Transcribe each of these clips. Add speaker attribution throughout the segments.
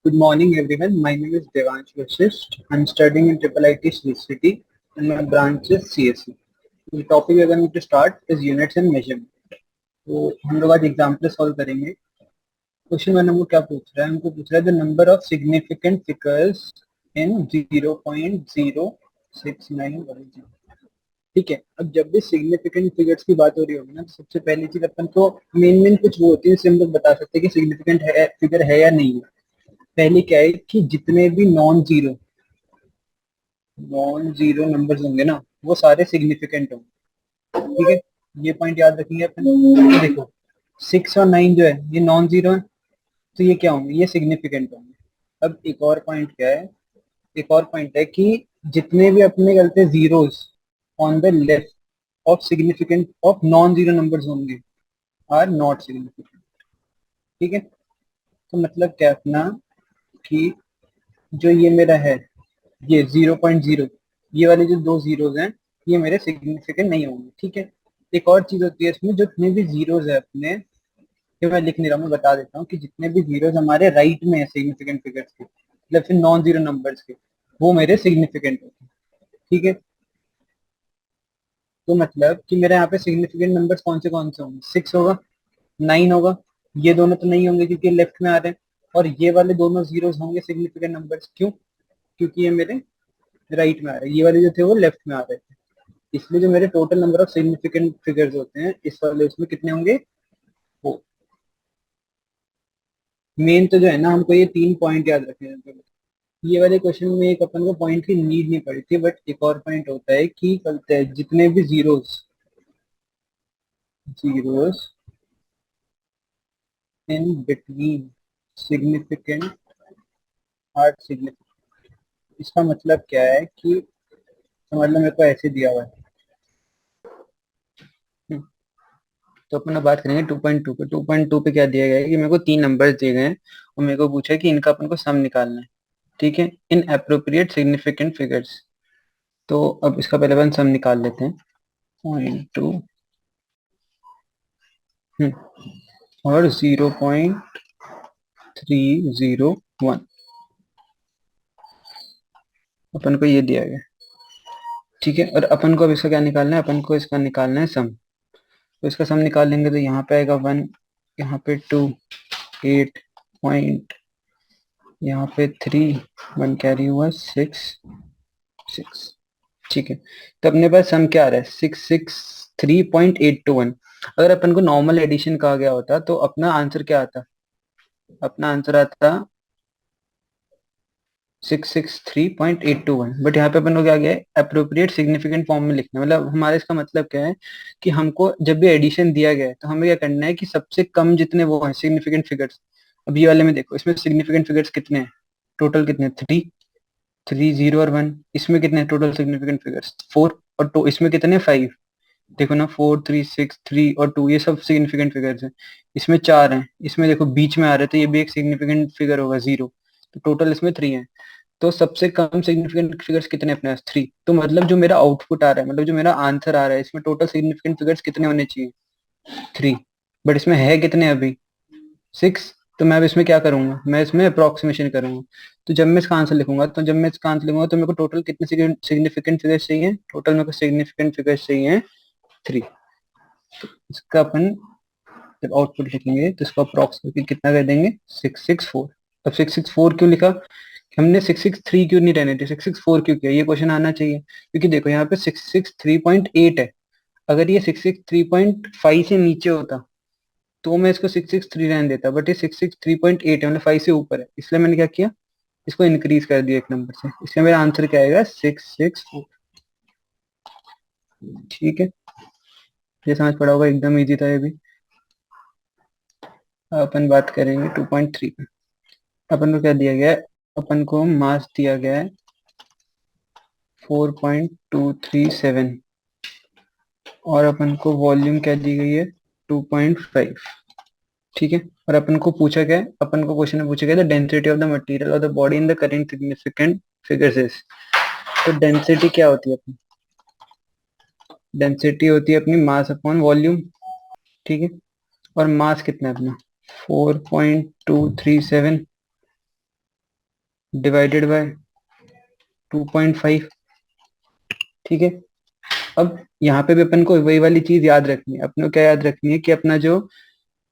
Speaker 1: Good morning, everyone. My name is Devansh Vashisht. I'm studying in Triple IT Sri City, and my branch is CSE. The topic we're going to start is units and measurement. तो हम लोग आज example solve करेंगे. Question one हमको क्या पूछ रहा है? हमको पूछ रहा है the number of significant figures in 0.0691. ठीक है. अब जब भी सिग्निफिकेंट फिगर्स की बात हो रही होगी ना, तो सबसे पहली चीज अपन को मेन कुछ वो होती है जिससे हम लोग बता सकते हैं कि सिग्निफिकेंट है फिगर है या नहीं है. पहले क्या है कि जितने भी नॉन जीरो नंबर्स होंगे ना, वो सारे सिग्निफिकेंट होंगे. ठीक है. ये पॉइंट याद रखेंगे अपन. तो देखो, 6 और 9 जो है ये नॉन जीरो है, तो ये क्या होंगे? ये सिग्निफिकेंट होंगे. अब एक और पॉइंट है कि जितने भी अपने गलते zeros on the left of significant of non zero numbers होंगे आर नॉट सिग्निफिकेंट. ठीक है. तो मतलब क्या अपना कि जो ये मेरा है, ये 0.0, ये वाले जो दो जीरोज हैं, ये मेरे सिग्निफिकेंट नहीं होंगे. ठीक है. एक और चीज होती है इसमें, जितने भी जीरोज है अपने, ये मैं लिख नहीं रहा हूँ, मैं बता देता हूँ कि जितने भी जीरोज हमारे राइट में है सिग्निफिकेंट फिगर्स के, मतलब फिर नॉन जीरो नंबर्स के, वो मेरे सिग्निफिकेंट होते हैं. ठीक है. तो मतलब कि मेरे यहाँ पे सिग्निफिकेंट नंबर्स कौन से होंगे? 6 होगा, 9 होगा. ये दोनों तो नहीं होंगे क्योंकि लेफ्ट में आ रहे हैं. और ये वाले दोनों जीरोज होंगे सिग्निफिकेंट नंबर्स. क्यों? क्योंकि ये मेरे राइट में आ रहे हैं, ये वाले जो थे वो लेफ्ट में आ रहे थे. इसलिए जो मेरे total number of significant figures होते हैं इस वाले उसमें कितने होंगे? वो मेन तो जो है ना, हमको ये 3 पॉइंट याद रखने हैं. ये वाले क्वेश्चन में एक अपन को पॉइंट की नीड नहीं पड़ी थी, बट एक और पॉइंट होता है कि कहते हैं जितने भी zeros in between significant are significant. इसका मतलब क्या है कि समझ लो मेरे को ऐसे दिया हुआ है. तो अपन अब बात करेंगे 2.2 पे. 2.2 पे क्या दिया गया है कि मेरे को 3 नंबर्स दिए गए हैं और मेरे को पूछा है कि इनका अपन को सम निकालना है. ठीक है. In appropriate significant figures. तो अब इसका पहले अपन सम निकाल लेते हैं. 0.2 और 0.301 अपन को ये दिया गया. ठीक है. और अपन को अब इसका क्या निकालना है? अपन को इसका निकालना है सम. तो इसका सम निकाल लेंगे तो यहाँ पे आएगा 1, यहाँ पे 2, 8 पॉइंट, यहाँ पे 3, 1 कैरी हुआ 6. ठीक है. तो अपने पास सम क्या आ रहा है? 663.821. अगर अपन को नॉर्मल एडिशन कहा गया होता तो अपना आंसर क्या आता? अपना आंसर आता 663.821. बट यहाँ पे अपन को क्या गया है? अप्रोप्रिएट सिग्निफिकेंट फॉर्म में लिखना है. मतलब हमारे इसका मतलब क्या है कि हमको जब भी एडिशन दिया गया है तो हमें क्या करना है कि सबसे कम जितने वो हैं सिग्निफिकेंट फिगर्स. अब ये वाले में देखो, इसमें सिग्निफिकेंट फिगर्स कितने हैं? टोटल कितने? 3, 3, 0 और 1. इसमें कितने टोटल सिग्निफिकेंट फिगर्स? 4. और 2 इसमें कितने? 5. देखो ना, 4, 3, 6, 3 और 2, ये सब सिग्निफिकेंट फिगर्स हैं. इसमें 4 हैं. इसमें देखो बीच में आ रहे, तो ये भी एक सिग्निफिकेंट फिगर होगा 0. तो टोटल इसमें 3 है. तो सबसे कम सिग्निफिकेंट फिगर्स कितने अपने पास? 3. तो मतलब जो मेरा आउटपुट आ रहा है, मतलब जो मेरा आंसर आ रहा है, इसमें टोटल सिग्निफिकेंट फिगर्स कितने होने चाहिए? 3. बट इसमें है कितने अभी? 6. तो मैं अब इसमें क्या करूंगा? मैं इसमें अप्रोक्सीमेशन करूंगा. तो जब मैं इसका आंसर लिखूंगा तो मेरे को टोटल कितने सिग्निफिकेंट फिगर्स चाहिए? टोटल मेरे को सिग्निफिकेंट फिगर्स चाहिए 3. इसका अपन जब आउटपुट लिखेंगे तो इसको अप्रोक्सीमेटली कितना कर देंगे? 664. अब 664 क्यों लिखा? हमने 663 क्यों नहीं रहने थे? 664 क्यों किया? ये क्वेश्चन आना चाहिए क्योंकि देखो यहाँ पे 663.8 है. अगर ये 663.5 से नीचे होता तो मैं इसको 663 रहने देता, बट ये 663.8 है, मतलब 5 से ऊपर है, इसलिए मैंने क्या किया? इसको इंक्रीज कर दिया एक नंबर से. इसलिए मेरा आंसर क्या आएगा? 664. ठीक है. ये समझ पड़ा होगा, एकदम इजी था ये भी. अपन बात करेंगे 2.3 पे. अपन को क्या दिया गया है? अपन को मास दिया गया है 4.237 और अपन को वॉल्यूम क्या दी गई है? 2.5. ठीक है. और अपन को पूछा गया है, अपन को क्वेश्चन में पूछा गया the density of the material of the body in the current significant figures is. तो डेंसिटी क्या होती है अपनी? डेंसिटी होती है अपनी मास अपॉन वॉल्यूम. ठीक है. और मास कितना है अपना? 4.237. Divided by 2.5। ठीक है, अब यहाँ पे भी अपन को वही वाली चीज याद रखनी है। अपने को क्या याद रखनी है कि अपना जो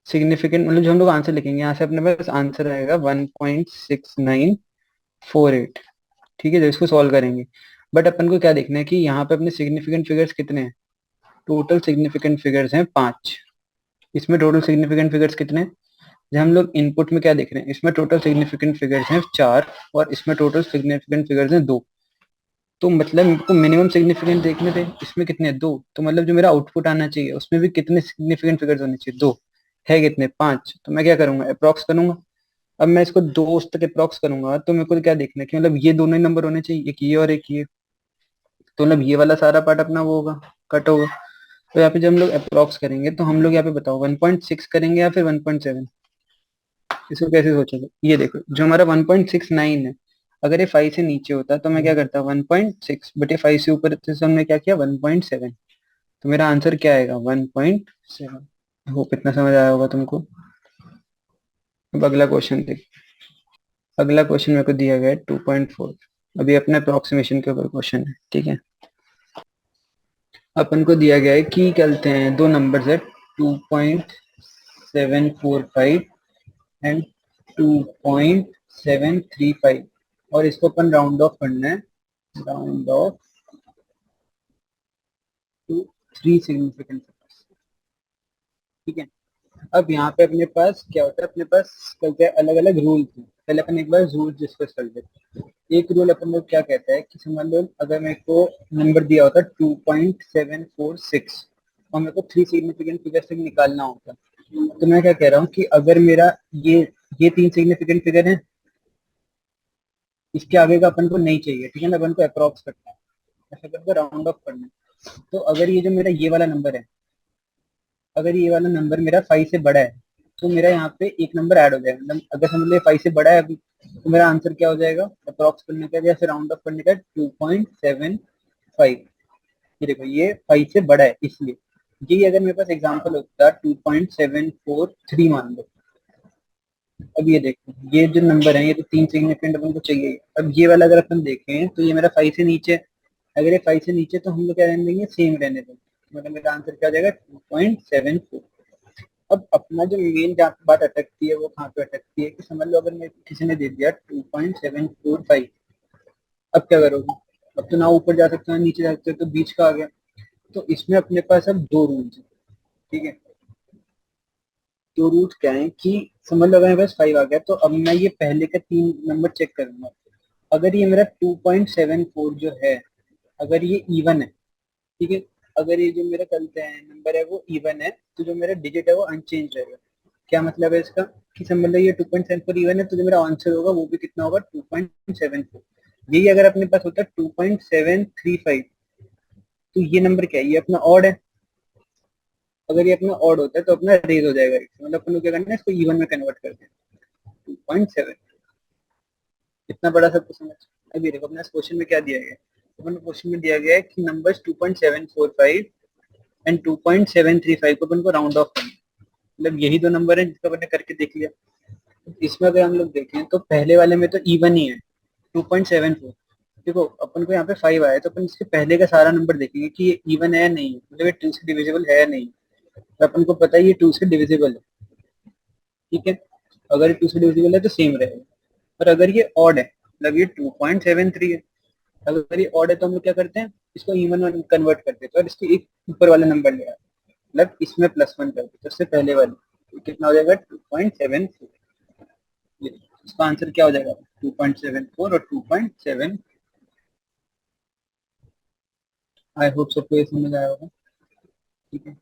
Speaker 1: सिग्निफिकेंट मतलब जो हम लोग आंसर लिखेंगे, यहाँ से अपने पास आंसर आएगा 1.6948। ठीक है, जब इसको सॉल्व करेंगे। बट अपन को क्या देखना है कि यहाँ पे अपने सिग्निफिकेंट फिगर्स कितने हैं। टोटल सिग्निफिकेंट फिगर्स हैं 5। इसमें टोटल सिग्निफिकेंट फिगर्स कितने हैं, जब हम लोग इनपुट में क्या देख रहे हैं, इसमें टोटल सिग्निफिकेंट फिगर्स हैं 4 और इसमें टोटल सिग्निफिकेंट फिगर्स हैं 2। तो मतलब मेरे को मिनिमम सिग्निफिकेंट देखने थे, इसमें कितने, 2। तो मतलब जो मेरा आउटपुट आना चाहिए उसमें भी कितने सिग्निफिकेंट फिगर्स होने चाहिए, 2। है कितने, 5। तो मैं क्या करूंगा, अप्रॉक्स करूंगा। अब मैं इसको 2 तक अप्रॉक्स करूंगा तो मेरे को क्या देखना है कि मतलब ये दोनों ही नंबर होने चाहिए, एक ये और एक ये। तो मतलब ये वाला सारा पार्ट अपना वो होगा, कट होगा। तो यहाँ पे जब हम लोग अप्रॉक्स करेंगे तो हम लोग यहाँ पे बताओ 1.6 करेंगे या फिर 1.7। इसको कैसे सोचोगे, ये देखो जो हमारा 1.69 है, अगर ये 5 से नीचे होता तो मैं क्या करता 1.6, बट ये 5 से ऊपर थे तो हमने क्या किया 1.7। तो मेरा आंसर क्या आएगा 1.7। होप इतना समझ आया होगा तुमको। अब अगला क्वेश्चन देख। अगला क्वेश्चन मेरे को दिया गया है 2.4। अभी अपने अप्रोक्सीमेशन के ऊपर क्वेश्चन है, ठीक है। अपन को दिया गया है कि कहते हैं दो नंबर्स है 2.745 एंड 2.735 और इसको अपन राउंड ऑफ करना है, राउंड ऑफ टू 3 सिग्निफिकेंट। ठीक है, अब यहाँ पे अपने पास क्या होता है, अपने पास क्या अलग अलग रूल थे। पहले अपन एक बार रूल डिस्कस कर लेते हैं। एक रूल अपन लोग क्या कहता है कि समझ लो अगर मेरे को नंबर दिया होता 2.746 और मेरे को 3 सिग्निफिकेंट फिगर से निकालना होता, तो मैं क्या कह रहा हूँ कि अगर मेरा ये 3 सिग्निफिकेंट फिगर है, इसके आगे का अपन को नहीं चाहिए। ठीक है ना, अपन को अप्रॉक्स करना है, ऐसा करके राउंड ऑफ करना है। तो अगर ये जो मेरा ये वाला नंबर है, अगर ये वाला नंबर मेरा 5 से बड़ा है तो मेरा यहाँ पे एक नंबर ऐड हो जाएगा। मतलब अगर समझ लो 5 से बड़ा है अभी, तो मेरा आंसर क्या हो जाएगा अप्रॉक्स करने का या फिर राउंड ऑफ करने का 2.75। ये देखो ये 5 से बड़ा है इसलिए। ये अगर मेरे पास एग्जाम्पल होता 2.743 मान लो। अब ये देखो ये जो नंबर है ये तो 3 सिग्निफिकेंट अपन को चाहिए। अब ये वाला अगर अपन देखें तो ये मेरा 5 से नीचे है। अगर ये 5 से नीचे तो हम लोग क्या रहने देंगे, सेम रहने देंगे। मतलब मेरा आंसर क्या हो जाएगा 2.74। अब अपना जो मेन बात अटकती है वो कहाँ पे अटकती है कि समझ लो अगर मैं किसी ने दे दिया 2.745, अब क्या करोगे। अब तो ना ऊपर जा सकते हो ना नीचे जा सकते हो, तो बीच का आ गया। तो इसमें अपने पास अब 2 रूल्स है। ठीक है, 2 रूल्स क्या है कि समझ लो अगर मेरे पास 5 आ गया तो अब मैं ये पहले का 3 नंबर चेक करूंगा। अगर ये मेरा 2.74 जो है, अगर ये इवन है, ठीक है, अगर ये जो मेरा चलते हैं नंबर है वो इवन है, तो जो मेरा डिजिट है वो अनचेंज रहेगा। क्या मतलब है इसका कि समझ लो ये 2.74 इवन है तो जो मेरा आंसर होगा वो भी कितना होगा 2.74। यही अगर अपने पास होता है 2.735, तो ये नंबर क्या है, ये अपना ऑड है। अगर ये अपना ऑड होता है तो अपना रेज हो जाएगा, मतलब अपन को क्या करना है इसको इवन में कन्वर्ट कर देना 2.7। इतना बड़ा सब कुछ समझ। अभी देखो अपना क्वेश्चन में क्या दिया गया है। अपन क्वेश्चन में दिया गया है कि नंबर्स 2.745 एंड 2.735 को अपन को राउंड ऑफ करना है। मतलब यही दो नंबर है जिसका अपन ने करके देख लिया। इसमें अगर हम लोग देखें तो पहले वाले में तो इवन ही है 2.74। देखो अपन को यहाँ पे 5 आया तो अपन इसके पहले का सारा नंबर देखेंगे कि ये इवन है या नहीं है, मतलब ये 2 से डिविजिबल है या नहीं। तो अपन को पता है ये 2 से डिविजिबल है। ठीक है, अगर ये 2 से डिविजिबल है तो सेम रहेगा। और अगर ये ऑड है, मतलब ये 2.73 है, अगर ये ऑड है तो हम लोग क्या करते हैं इसको इवन में कन्वर्ट कर देते हैं और इसके एक ऊपर वाला नंबर ले आते हैं, मतलब इसमें +1 कर देते हैं उससे पहले वाले। तो कितना हो जाएगा 2.74। इसका आंसर क्या हो जाएगा 2.74 और 2.7। आई होप सबको ये समझ आया होगा। ठीक है,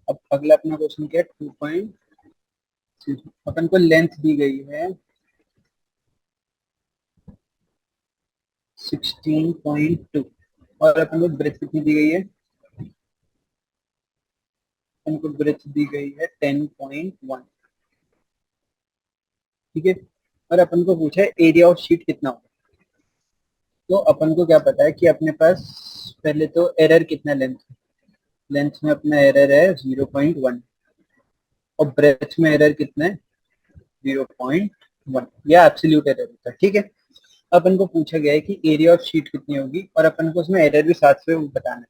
Speaker 1: अब अगला अपना क्वेश्चन क्या है 2. अपन को लेंथ दी गई है 16.2 और अपन को ब्रेथ कितनी दी गई है, अपन को ब्रेथ दी गई है 10.1। ठीक है, और अपन को पूछा है एरिया ऑफ शीट कितना होगा। तो अपन को क्या पता है कि अपने पास पहले तो एरर कितना लेंथ, लेंथ में अपना एरर है 0.1 और ब्रेथ में एरर कितना है 0.2। 1, यह एब्सोल्यूट एरर होता है। ठीक है, अपन को पूछा गया है कि एरिया ऑफ शीट कितनी होगी और अपन को उसमें एरर भी साथ में बताना है।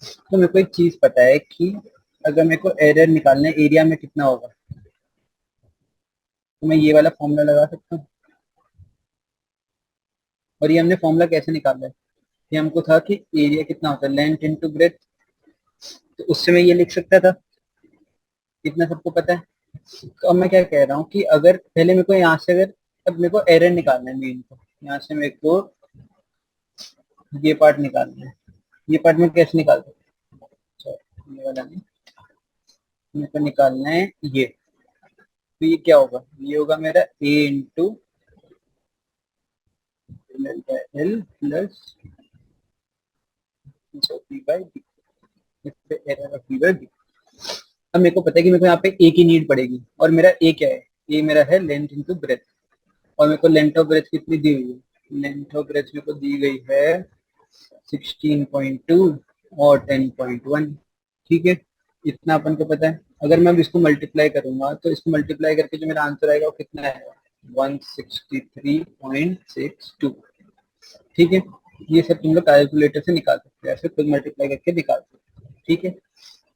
Speaker 1: तो मेरे को एक चीज पता है कि अगर मेरे को एरर निकालना है एरिया में कितना होगा, तो मैं ये वाला फॉर्मूला लगा सकता हूँ। और ये हमने फॉर्मूला कैसे निकाला है, ये हमको था कि एरिया कितना होता है लेंथ इनटू ब्रेथ, तो उससे मैं ये लिख सकता था, इतना सबको पता है। तो अब मैं क्या कह रहा हूँ कि अगर पहले मेरे को यहाँ से अगर, अब मेरे को एरर निकालना है मेन को, यहाँ से मेरे को ये पार्ट निकालना है। ये पार्ट में कैसे निकाल सकते हैं, ये वाला नहीं, मेरे को निकालना है ये। तो ये क्या होगा, ये होगा मेरा A into L plus B by D, error of B by D. अब मेरे को पता है कि मेरे को यहाँ पे ए की नीड पड़ेगी, और मेरा ए क्या है, ए मेरा है लेंथ इंटू ब्रेथ, और मेरे को लेंथ ऑफ ब्रेथ कितनी दी हुई है, लेंथ ऑफ ब्रेथ मेरे को दी गई है 16.2 और 10.1। ठीक है, इतना अपन को पता है। अगर मैं अब इसको मल्टीप्लाई करूंगा तो इसको मल्टीप्लाई करके जो मेरा आंसर आएगा वो कितना आएगा, 163.62। ठीक है, ये सब तुम लोग कैलकुलेटर से निकाल सकते हो, ऐसे खुद मल्टीप्लाई करके निकाल सकते हो। ठीक है,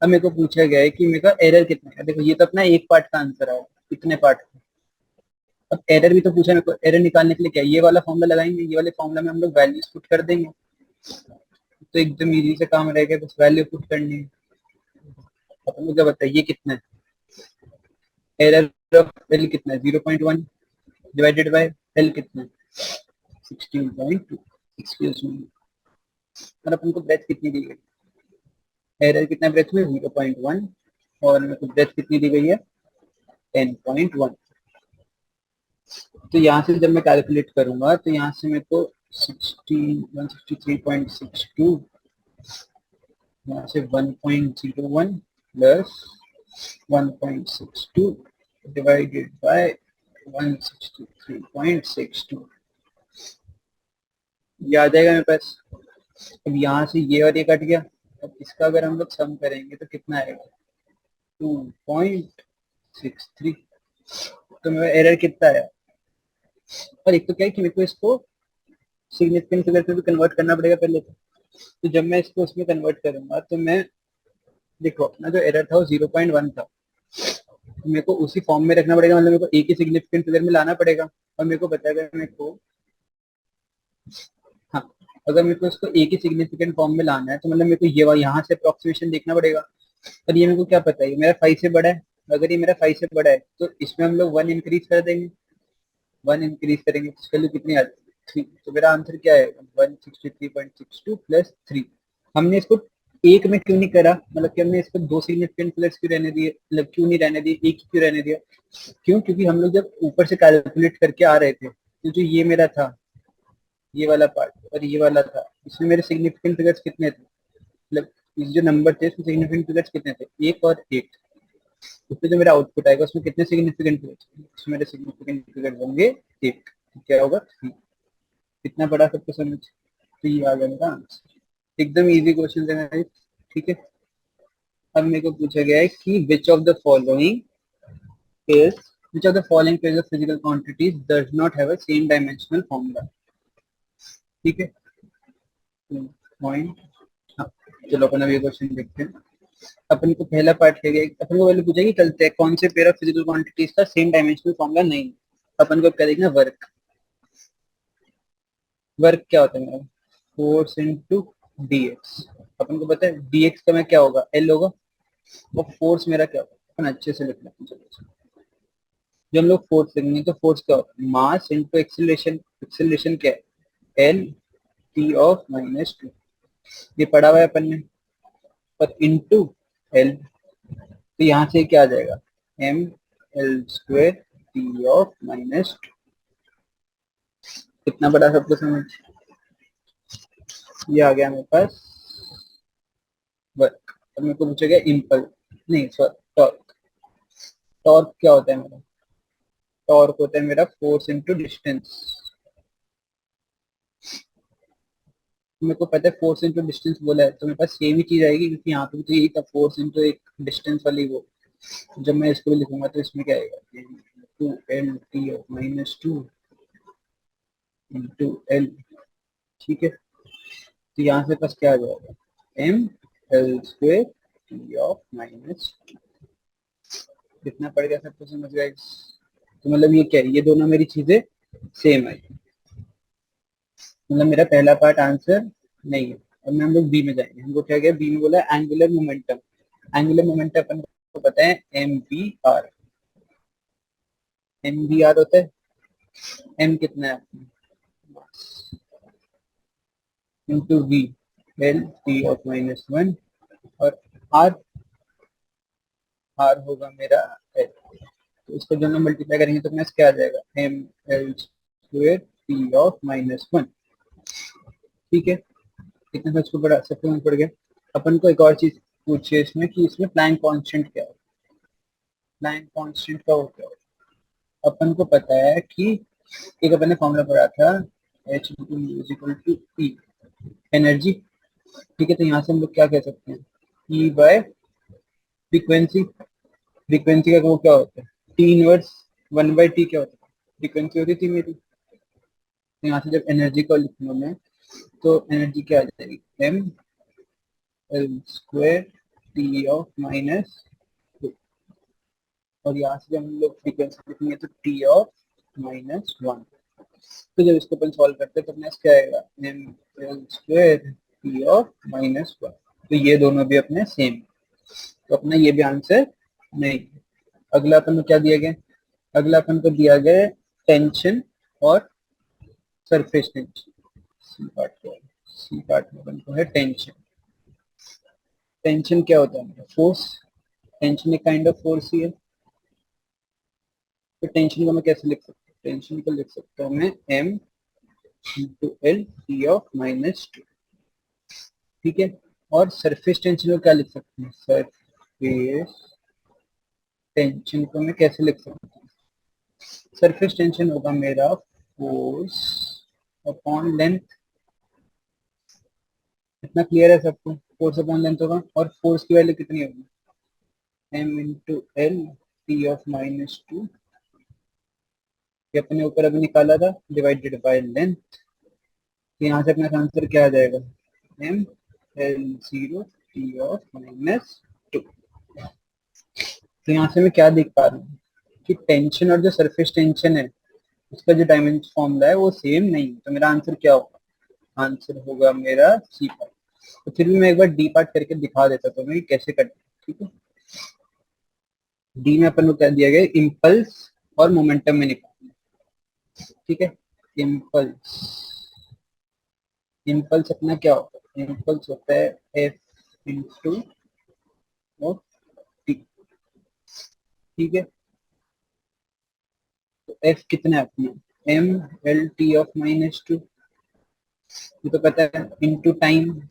Speaker 1: अब मेरे को पूछा गया है कि मेरे का एरर कितना है। देखो ये तो अपना एक पार्ट का आंसर है, कितने पार्ट का। अब एरर भी तो पूछा मेरे को, एरर निकालने के लिए क्या ये वाला फॉर्मूला लगाएंगे, ये वाले फॉर्मूला में हम लोग वैल्यूज पुट कर देंगे, तो एकदम इजी से काम रहेगा, बस वैल्यू पुट करनी है। अपन मुझे बताइए कितना है, एरर ऑफ एल कितना है 0.1 डिवाइडेड बाय एल कितना है 16.2। एक्सक्यूज मी, और अपन को ब्रेथ कितनी दी गई, एरर कितना ब्रेथ में 0.1, और मेरे को ब्रेथ कितनी दी गई है 10.1। तो यहाँ से जब मैं कैलकुलेट करूंगा तो यहाँ से मेरे को 163.62, यहाँ से 1.01 प्लस 1.62 डिवाइडेड बाय 163.62, ये आ जाएगा मेरे पास। अब यहाँ से ये और ये कट गया, अब इसका अगर हम लोग सम करेंगे तो कितना आएगा 2.63। तो मेरा एरर कितना आया, और एक तो क्या है कि मेरे को इसको सिग्निफिकेंट फिगर में भी कन्वर्ट करना पड़ेगा पहले तो जब मैं इसको उसमें कन्वर्ट करूंगा तो मैं, देखो अपना जो एरर था वो 0.1 था, तो मेरे को उसी फॉर्म में रखना पड़ेगा, मतलब मेरे को एक ही सिग्निफिकेंट फिगर में लाना पड़ेगा। और मेरे को बताया मेरे को, हाँ, अगर मेरे को इसको एक ही सिग्निफिकेंट फॉर्म में लाना है तो मतलब मेरे को ये यहाँ से अप्रोक्सीमेशन देखना पड़ेगा। और ये मेरे को क्या पता है, ये मेरा 5 से बड़ा है, अगर ये मेरा 5 से बड़ा है तो इसमें हम लोग 1 इंक्रीज कर देंगे, 1 इंक्रीज करेंगे तो इसके लिए कितनी आ जाएगी 3। तो मेरा आंसर क्या है 163.62 प्लस 3। हमने इसको एक में क्यों नहीं करा, मतलब कि हमने इसको दो सिग्निफिकेंट फिगर्स क्यों रहने दिए, मतलब क्यों नहीं रहने दिए, एक ही क्यों रहने दिया, क्यों, क्योंकि हम लोग जब ऊपर से कैलकुलेट करके आ रहे थे तो जो ये मेरा था, ये वाला पार्ट और ये वाला था, इसमें मेरे सिग्निफिकेंट फिगर्स कितने थे, मतलब इस जो नंबर थे इसमें सिग्निफिकेंट फिगर्स कितने थे, एक और एक। उसमें जो मेरा आउटपुट आएगा उसमें कितने सिग्निफिकेंट फिगर्स, उसमें मेरे सिग्निफिकेंट फिगर्स होंगे एक, तो क्या होगा 3। कितना बड़ा सबको समझ, तो ये आ गया मेरा आंसर। एकदम इजी क्वेश्चन है guys, ठीक है। अब मेरे को पूछा गया है कि is which of the following pairs of physical quantities does not have a same dimensional formula। ठीक है, पॉइंट, हाँ, चलो अपन अब ये क्वेश्चन देखते हैं। अपन को पहला पार्ट क्या गया, अपन को पहले पूछा कि चलते हैं कौन से पेयर ऑफ फिजिकल क्वांटिटीज का सेम डायमेंशनल फॉर्मूला नहीं। अपन को क्या देखना, वर्क, वर्क क्या होता है मेरा, फोर्स इंटू dx। अपन को पता है dx का मैं क्या होगा, l होगा, और फोर्स मेरा क्या होगा, अपन अच्छे से लिख लेते हैं। चलो जब हम लोग फोर्स लिखेंगे तो फोर्स क्या होता है, मास इंटू एक्सीलरेशन, एक्सीलरेशन क्या है l t ऑफ -2, ये पढ़ा हुआ है अपन ने, और इंटू l, तो यहाँ से क्या आ जाएगा m l square t of -2। कितना बड़ा सबको समझ, ये आ गया मेरे पास वर्क। अब मेरे को पूछा गया इम्पल्स, नहीं सॉरी टॉर्क। टॉर्क क्या होता है मेरा, टॉर्क होता है मेरा फोर्स इंटू डिस्टेंस। मेरे को पता है फोर्स इंटू डिस्टेंस बोला है तो मेरे पास सेम ही चीज आएगी, क्योंकि यहाँ पे भी तो यही था फोर्स इंटू एक डिस्टेंस वाली वो। जब मैं इसको भी लिखूंगा तो इसमें क्या आएगा, two L T of -2 into L. ठीक है, तो यहाँ से पास क्या आ जाएगा, M L square T of -2। कितना पड़ गया सबको समझ गया? तो मतलब ये क्या है, ये दोनों मेरी चीजें सेम है, मतलब मेरा पहला पार्ट आंसर नहीं है। अब मैं हम लोग बी में जाएंगे। हमको क्या गया, बी में बोला एंगुलर मोमेंटम। एंगुलर मोमेंटम अपन को पता है M B R. M B R होता है, एम कितना है into V L T of -1, और आर, आर होगा मेरा एल। तो इसको दोनों मल्टीप्लाई करेंगे तो अपने क्या आ जाएगा, M L square T of -1। ठीक है, कितने का इसको पड़ा, सबको में पड़ गया। अपन को एक और चीज पूछिए इसमें कि इसमें प्लैंक कांस्टेंट क्या है। प्लैंक कांस्टेंट का हो क्या है, अपन को पता है कि एक अपन ने फॉर्मूला पढ़ा था, H is equal to E energy. ठीक है, तो यहाँ से हम लोग क्या कह सकते हैं, ई बाय फ्रीक्वेंसी। फ्रीक्वेंसी का वो क्या होता है, टी इनवर्स 1/t क्या होता है, फ्रीक्वेंसी होती थी मेरी। तो यहाँ से जब एनर्जी को लिखूंगा मैं, तो एनर्जी क्या आ जाएगी, M L square T of -2, और यहाँ से जब हम लोग फ्रीक्वेंसी लिखेंगे तो टी ऑफ -1। तो जब इसको अपन सॉल्व करते हैं तो अपने क्या आएगा, M L square T of -1। तो ये दोनों भी अपने सेम, तो अपना ये भी आंसर नहीं। अगला अपन को क्या दिया गया, अगला अपन को दिया गया टेंशन और सरफेस टेंशन। सी पार्ट में अपन को है टेंशन। टेंशन क्या होता है, फोर्स। टेंशन एक काइंड ऑफ फोर्स ही है। तो टेंशन को मैं कैसे लिख सकता हूँ, टेंशन को लिख सकता हूँ मैं M into L T of -2। ठीक है, और सरफेस टेंशन को क्या लिख सकते हैं, सरफेस टेंशन को मैं कैसे लिख सकता हूँ, सरफेस टेंशन होगा मेरा फोर्स अपॉन लेंथ। इतना क्लियर है सबको, फोर्स अपॉन लेंथ होगा, और फोर्स की वैल्यू कितनी होगी, M into L T of -2। ये अपने ऊपर अभी निकाला था, डिवाइडेड बाय लेंथ। तो यहाँ से अपना आंसर क्या आ जाएगा, M L zero T of -2। तो यहाँ से मैं क्या देख पा रहा हूँ कि टेंशन और जो सरफेस टेंशन है उसका जो डायमेंशन फॉर्मूला है वो सेम नहीं है। तो मेरा आंसर क्या होगा, आंसर होगा मेरा सी पार्ट। तो फिर भी मैं एक बार डी पार्ट करके दिखा देता तो मैं कैसे करना है। ठीक है, डी में अपन को क्या दिया गया, इम्पल्स और मोमेंटम में निकालना। ठीक है, इम्पल्स, इम्पल्स अपना क्या होता है, इम्पल्स होता है एफ इंटू ऑफ टी। ठीक है, तो एफ कितना है अपना, एम एल टी ऑफ -2। ये तो पता है, इंटू टाइम।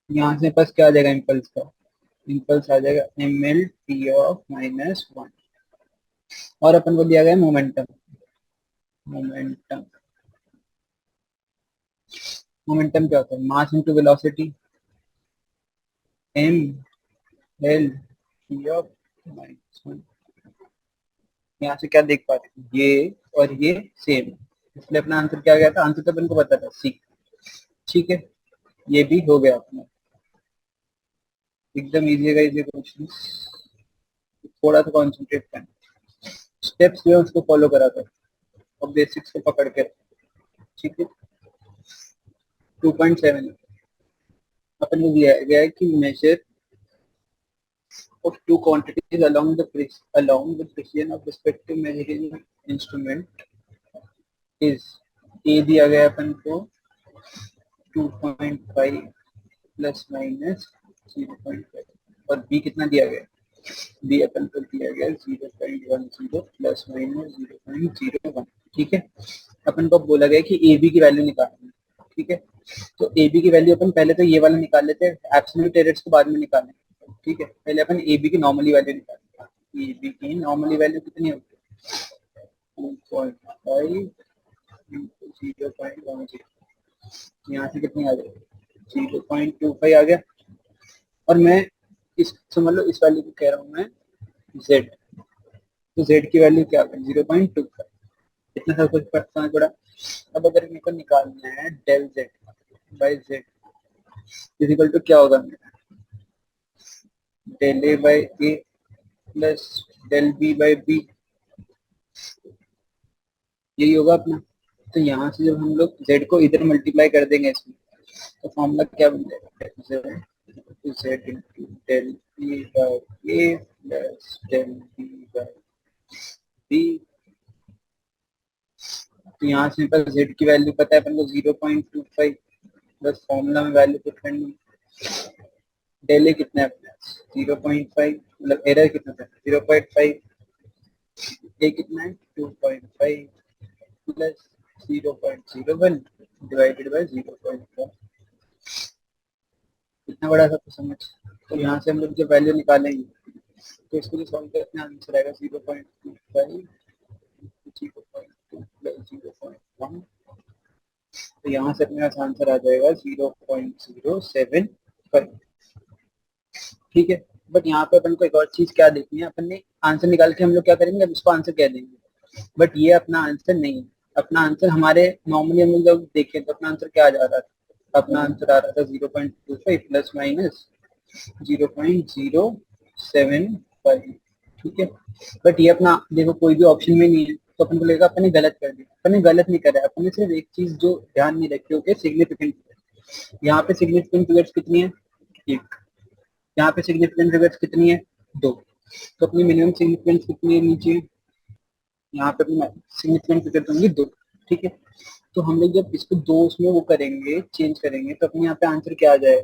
Speaker 1: यहाँ से पास क्या आ जाएगा इम्पल्स का, इम्पल्स आ जाएगा एम एल टी ऑफ -1। और अपन को दिया गया मोमेंटम। मोमेंटम, मोमेंटम क्या होता है, mass into velocity, M L T of -1। यहाँ से क्या देख पा रहे हैं, ये और ये सेम, इसलिए अपना आंसर क्या गया था, आंसर तो अपन को पता था सी। ठीक है, ये भी हो गया अपना, एकदम इजी है ये क्वेश्चन। थोड़ा सा कॉन्सेंट्रेट करना, स्टेप्स जो है उसको फॉलो करा कर और बेसिक्स को पकड़ के। ठीक है, 2.7 अपन को दिया गया है कि major of two quantities along the precision of respective measuring instrument is, ए दिया गया अपन को 2.5 प्लस माइनस 0.5, और बी कितना दिया गया, बी अपन को दिया गया 0.10 प्लस माइनस 0.01। ठीक है, अपन को बोला गया कि ए बी की वैल्यू निकालनी। ठीक है, तो ए बी की वैल्यू अपन पहले तो ये वाला निकाल लेते हैं, एब्सोल्यूट एरर्स को बाद में निकालेंगे। ठीक है, पहले अपन ए बी की नॉर्मली वैल्यू निकालेंगे। ए बी की नॉर्मली वैल्यू कितनी होगी, 2.5 0.10, यहाँ से कितनी आ जाएगी, 0.25 आ गया। और मैं इस समझ लो इस वैल्यू को कह रहा हूँ मैं जेड। तो जेड की वैल्यू क्या है 0.25, इतना सब कुछ समझ पड़ा। अब अगर मेरे को निकालना है del Z by Z is equal to क्या होगा मेरा del A by A plus del B by B, यही होगा अपना। तो यहाँ से जब हम लोग z को इधर मल्टीप्लाई कर देंगे इसमें तो फॉर्मूला क्या बन जाएगा z into del B by A plus del B by B. तो यहाँ से मेरे पास z की वैल्यू पता है अपन को 0.25, बस फॉर्मूला में वैल्यू पुट करनी। डेल ए कितना है अपने पास 0.5, मतलब एरर कितना था 0.5, ए कितना है 2.5 प्लस 0.01 डिवाइडेड बाय 0.1, इतना बड़ा सा तो समझ। तो यहाँ से हम लोग जब वैल्यू निकालेंगे तो इसको जो सॉल्व करते हैं आंसर आएगा 0.25 0.2 प्लस 0.1, तो यहाँ से अपने पास आंसर आ जाएगा 0.075। ठीक है, बट यहाँ पे अपन को एक और चीज क्या देखनी है, अपन ने आंसर निकाल के हम लोग क्या करेंगे अब इसको आंसर कह देंगे, बट ये अपना आंसर नहीं है। अपना आंसर हमारे नॉर्मली हम लोग जब देखें तो अपना आंसर क्या आ जा रहा था, अपना आंसर आ रहा था 0.25 प्लस माइनस 0.075। ठीक है, बट ये अपना देखो कोई भी ऑप्शन में नहीं है तो अपन को लगेगा अपन ने गलत कर दिया। अपन ने गलत नहीं करा है, अपन ने सिर्फ एक चीज जो ध्यान नहीं रखी होगी सिग्निफिकेंट। यहाँ पे सिग्निफिकेंट फिगर्स कितनी है एक, यहाँ पे सिग्निफिकेंट फिगर्स कितनी है दो, तो अपनी मिनिमम सिग्निफिकेंस कितनी है नीचे, यहाँ पे अपनी सिग्निफिकेंट फिगर होंगी दो। ठीक है, तो हम लोग जब इसको दो उसमें वो करेंगे चेंज करेंगे तो अपने यहाँ पे आंसर क्या आ जाएगा,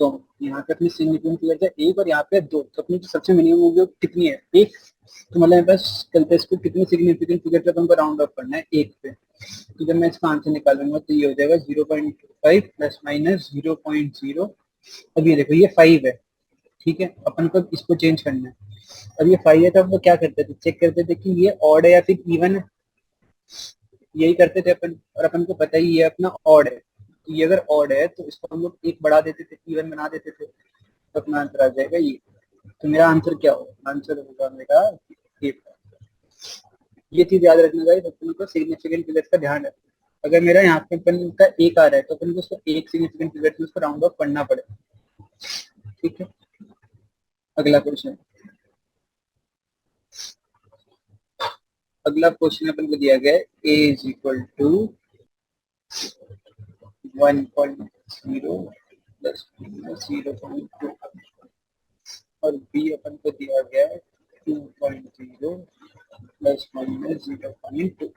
Speaker 1: तो यहाँ पे अपनी सिग्निफिकेंट फिगर है एक और यहाँ पे दो, तो अपनी सबसे मिनिमम होगी वो कितनी है एक। तो मतलब मेरे पास चलते इसको कितनी सिग्निफिकेंट फिगर पे अपन को राउंड ऑफ करना है एक पे। तो जब मैं इसका आंसर निकालूंगा तो ये हो जाएगा 0.25 प्लस माइनस 0.0। अब ये देखो ये 5 है। ठीक है, अपन को इसको चेंज करना है। अब ये 5 है तो हम लोग क्या करते थे चेक करते थे कि ये ऑड है या फिर इवन है, यही करते थे अपन। और अपन को पता ही ये अपना ऑड है, तो ये अगर ऑड है तो इसको हम लोग एक बढ़ा देते थे इवन बना देते थे, तो अपना आंसर आ जाएगा ये। तो मेरा आंसर क्या होगा, आंसर होगा मेरा ये। ये चीज याद रखना चाहिए अपन को, सिग्निफिकेंट फिगर्स का ध्यान रखना। अगर मेरा यहाँ पे अपन का एक आ रहा है तो अपन को उसको एक सिग्निफिकेंट फिगर में उसको राउंड ऑफ करना पड़ेगा। ठीक है, अगला क्वेश्चन। अगला क्वेश्चन अपन को दिया गया है a is equal to 1.0 plus 0.2 और b अपन को दिया गया है 2.0 प्लस माइनस 0.2।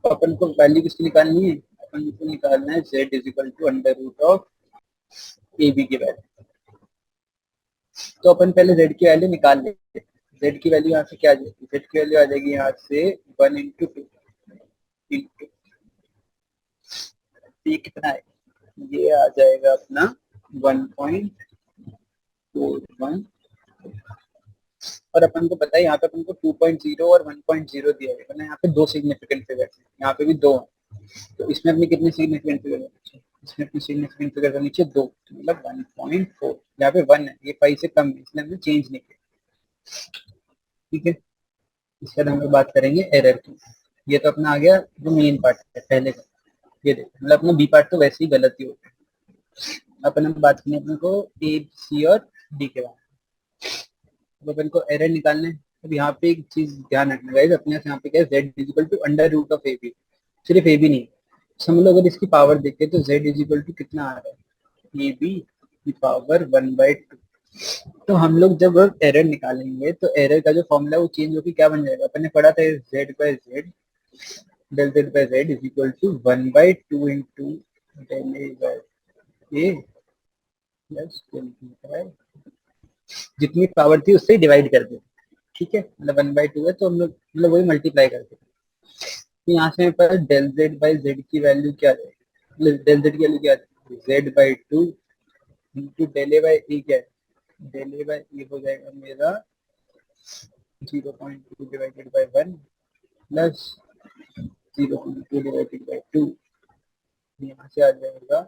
Speaker 1: तो अपन को वैल्यू किसकी निकालनी है, अपन को निकालना है z is equal to under root of A B की वैल्यू। तो अपन पहले z की वैल्यू निकाल लेते हैं। z की वैल्यू यहाँ से क्या आ जाएगी, z की वैल्यू आ जाएगी यहाँ से 1 इंटू टू इंटू ये कितना है, ये आ जाएगा अपना 1.41। और अपन को पता है यहाँ पे अपन को 2.0 और 1.0 दिया गया है, यहाँ पे दो सिग्निफिकेंट फिगर है, यहाँ पे भी दो है। तो इसमें अपनी कितनी सिग्निफिकेंट फिगर है, इसमें अपनी सिग्निफिकेंट फिगर है नीचे दो, मतलब 1.4। यहाँ पे 1 है, ये 5 से कम है इसलिए हमने चेंज नहीं किया। ठीक है, इसके बाद हम लोग बात करेंगे एरर की। ये तो अपना आ गया जो मेन पार्ट है पहले का, ये देखो मतलब अपना बी पार्ट तो वैसे ही गलत ही होता है। अपन हम बात करें अपने को ए सी और डी के बारे में, तो अपन को एरर निकालना है। अब यहाँ पे एक चीज ध्यान रखना गाइस, अपने यहाँ पे क्या है z is equal to under root of A B, सिर्फ ए बी नहीं समझ लो। अगर इसकी पावर देखें तो z इज इक्वल टू कितना आ रहा है ए बी की पावर 1/2। तो हम लोग जब एरर निकालेंगे तो एरर का जो फॉर्मूला है वो चेंज होकर क्या बन जाएगा, अपन ने पढ़ा था z by Z del Z by Z is equal to 1/2 into del A by A plus del B by, जितनी पावर थी उससे डिवाइड कर दो। ठीक है, मतलब 1/2 है तो हम लोग मतलब वही मल्टीप्लाई करते हैं। तो यहाँ से मेरे पास डेल जेड बाई जेड की वैल्यू क्या है, डेल जेड की वैल्यू क्या है z/2 into del A by A क्या है, डेल ए बाई ए हो जाएगा मेरा 0.2 divided by 1 plus 0.2 divided by 2। यहाँ से आ जाएगा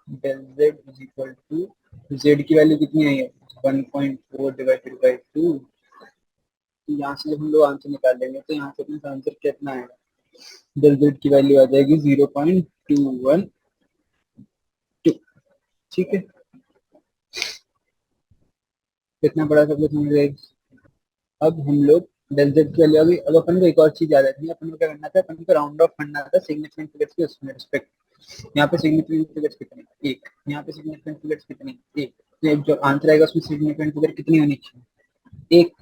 Speaker 1: del Z is equal to, Z की वैल्यू कितनी आई है 1.4 डिवाइडेड बाई 2 तो यहाँ से जब हम लोग आंसर निकाल लेंगे तो यहाँ से अपना आंसर कितना आएगा, डेल जेड की वैल्यू आ जाएगी 0.212। ठीक है, कितना बड़ा सब कुछ समझ गए। अब हम लोग डेल जेड की वैल्यू अभी, अब अपन को एक और चीज याद आती है, अपन को क्या करना था, अपन को राउंड ऑफ करना था सिग्निफिकेंट फिगर्स के उसमें रिस्पेक्ट। यहाँ पे सिग्निफिकेंट फिगर्स कितने, एक, यहाँ पे सिग्निफिकेंट फिगर्स कितने, एक, तो एक जो आंसर आएगा उसमें सिग्निफिकेंट फिगर कितनी होनी चाहिए, एक।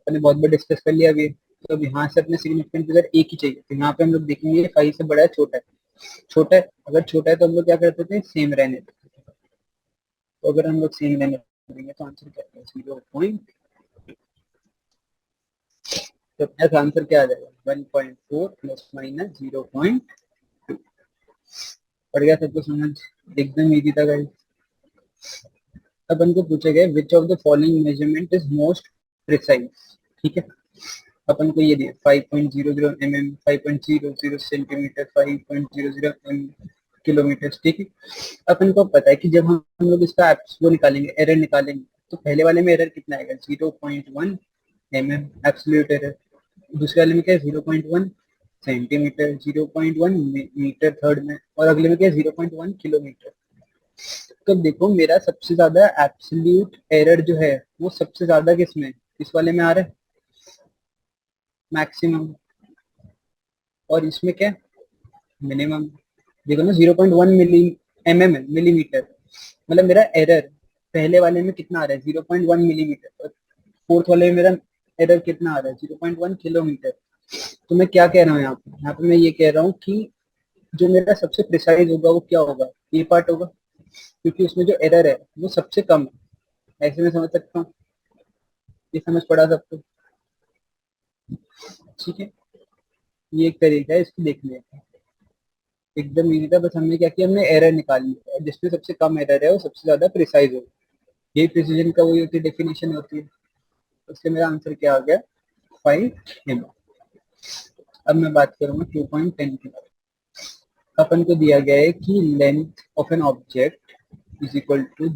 Speaker 1: अपने बहुत बार डिस्कस कर लिया अभी। तो अब यहाँ से अपने सिग्निफिकेंट फिगर एक ही चाहिए, तो यहाँ पे हम लोग देखेंगे 5 से बड़ा है छोटा है, छोटा है, अगर छोटा है तो हम लोग क्या करते थे, सेम रहने देते थे। तो अगर हम लोग सेम रहने देंगे तो आंसर क्या है, 0. तो अपना आंसर क्या आ जाएगा, 1.4 प्लस माइनस 0.2। पड़ गया सबको समझ, एकदम इजी था गाइस। अपन को पूछा गया which of the following measurement is most precise. ठीक है, अपन को ये दिया 5.00 mm, 5.00 सेंटीमीटर, 5.00 किलोमीटर। ठीक है, अपन को पता है कि जब हम लोग इसका वो निकालेंगे, एरर निकालेंगे, तो पहले वाले में एरर कितना आएगा, 0.1 mm एब्सोल्यूट एरर। दूसरे वाले में क्या है, 0.1 सेंटीमीटर, 0.1 मीटर थर्ड में, और अगले में क्या है, 0.1 किलोमीटर। तो देखो मेरा सबसे ज्यादा एब्सोल्यूट एरर जो है वो सबसे ज्यादा किस में, इस वाले में आ रहा है, मैक्सिमम, और इसमें क्या, मिनिमम। देखो ना 0.1 मिली एम एम मिलीमीटर, मतलब मेरा एरर पहले वाले में कितना आ रहा है, 0.1 मिलीमीटर, और फोर्थ वाले में मेरा एरर कितना आ रहा है, 0.1 किलोमीटर। तो मैं क्या कह रहा हूँ यहाँ पे मैं ये कह रहा हूँ कि जो मेरा सबसे प्रिसाइज होगा वो क्या होगा, ये पार्ट होगा, क्योंकि उसमें जो एरर है वो सबसे कम है। ऐसे में समझ सकता हूँ, ये समझ पड़ा सबको। ठीक है, ये एक तरीका है इसको देखने का, एकदम इजी था। बस हमने क्या किया, हमने एरर निकाल लिया, जिसमें सबसे कम एरर है वो सबसे ज्यादा प्रिसाइज हो। यही प्रिसीजन का वही होती है, डेफिनेशन होती है। उससे मेरा आंसर क्या आ गया, 5 mm। अब मैं बात करूंगा 2.10 की। अपन को दिया गया है कि length of an object is equal to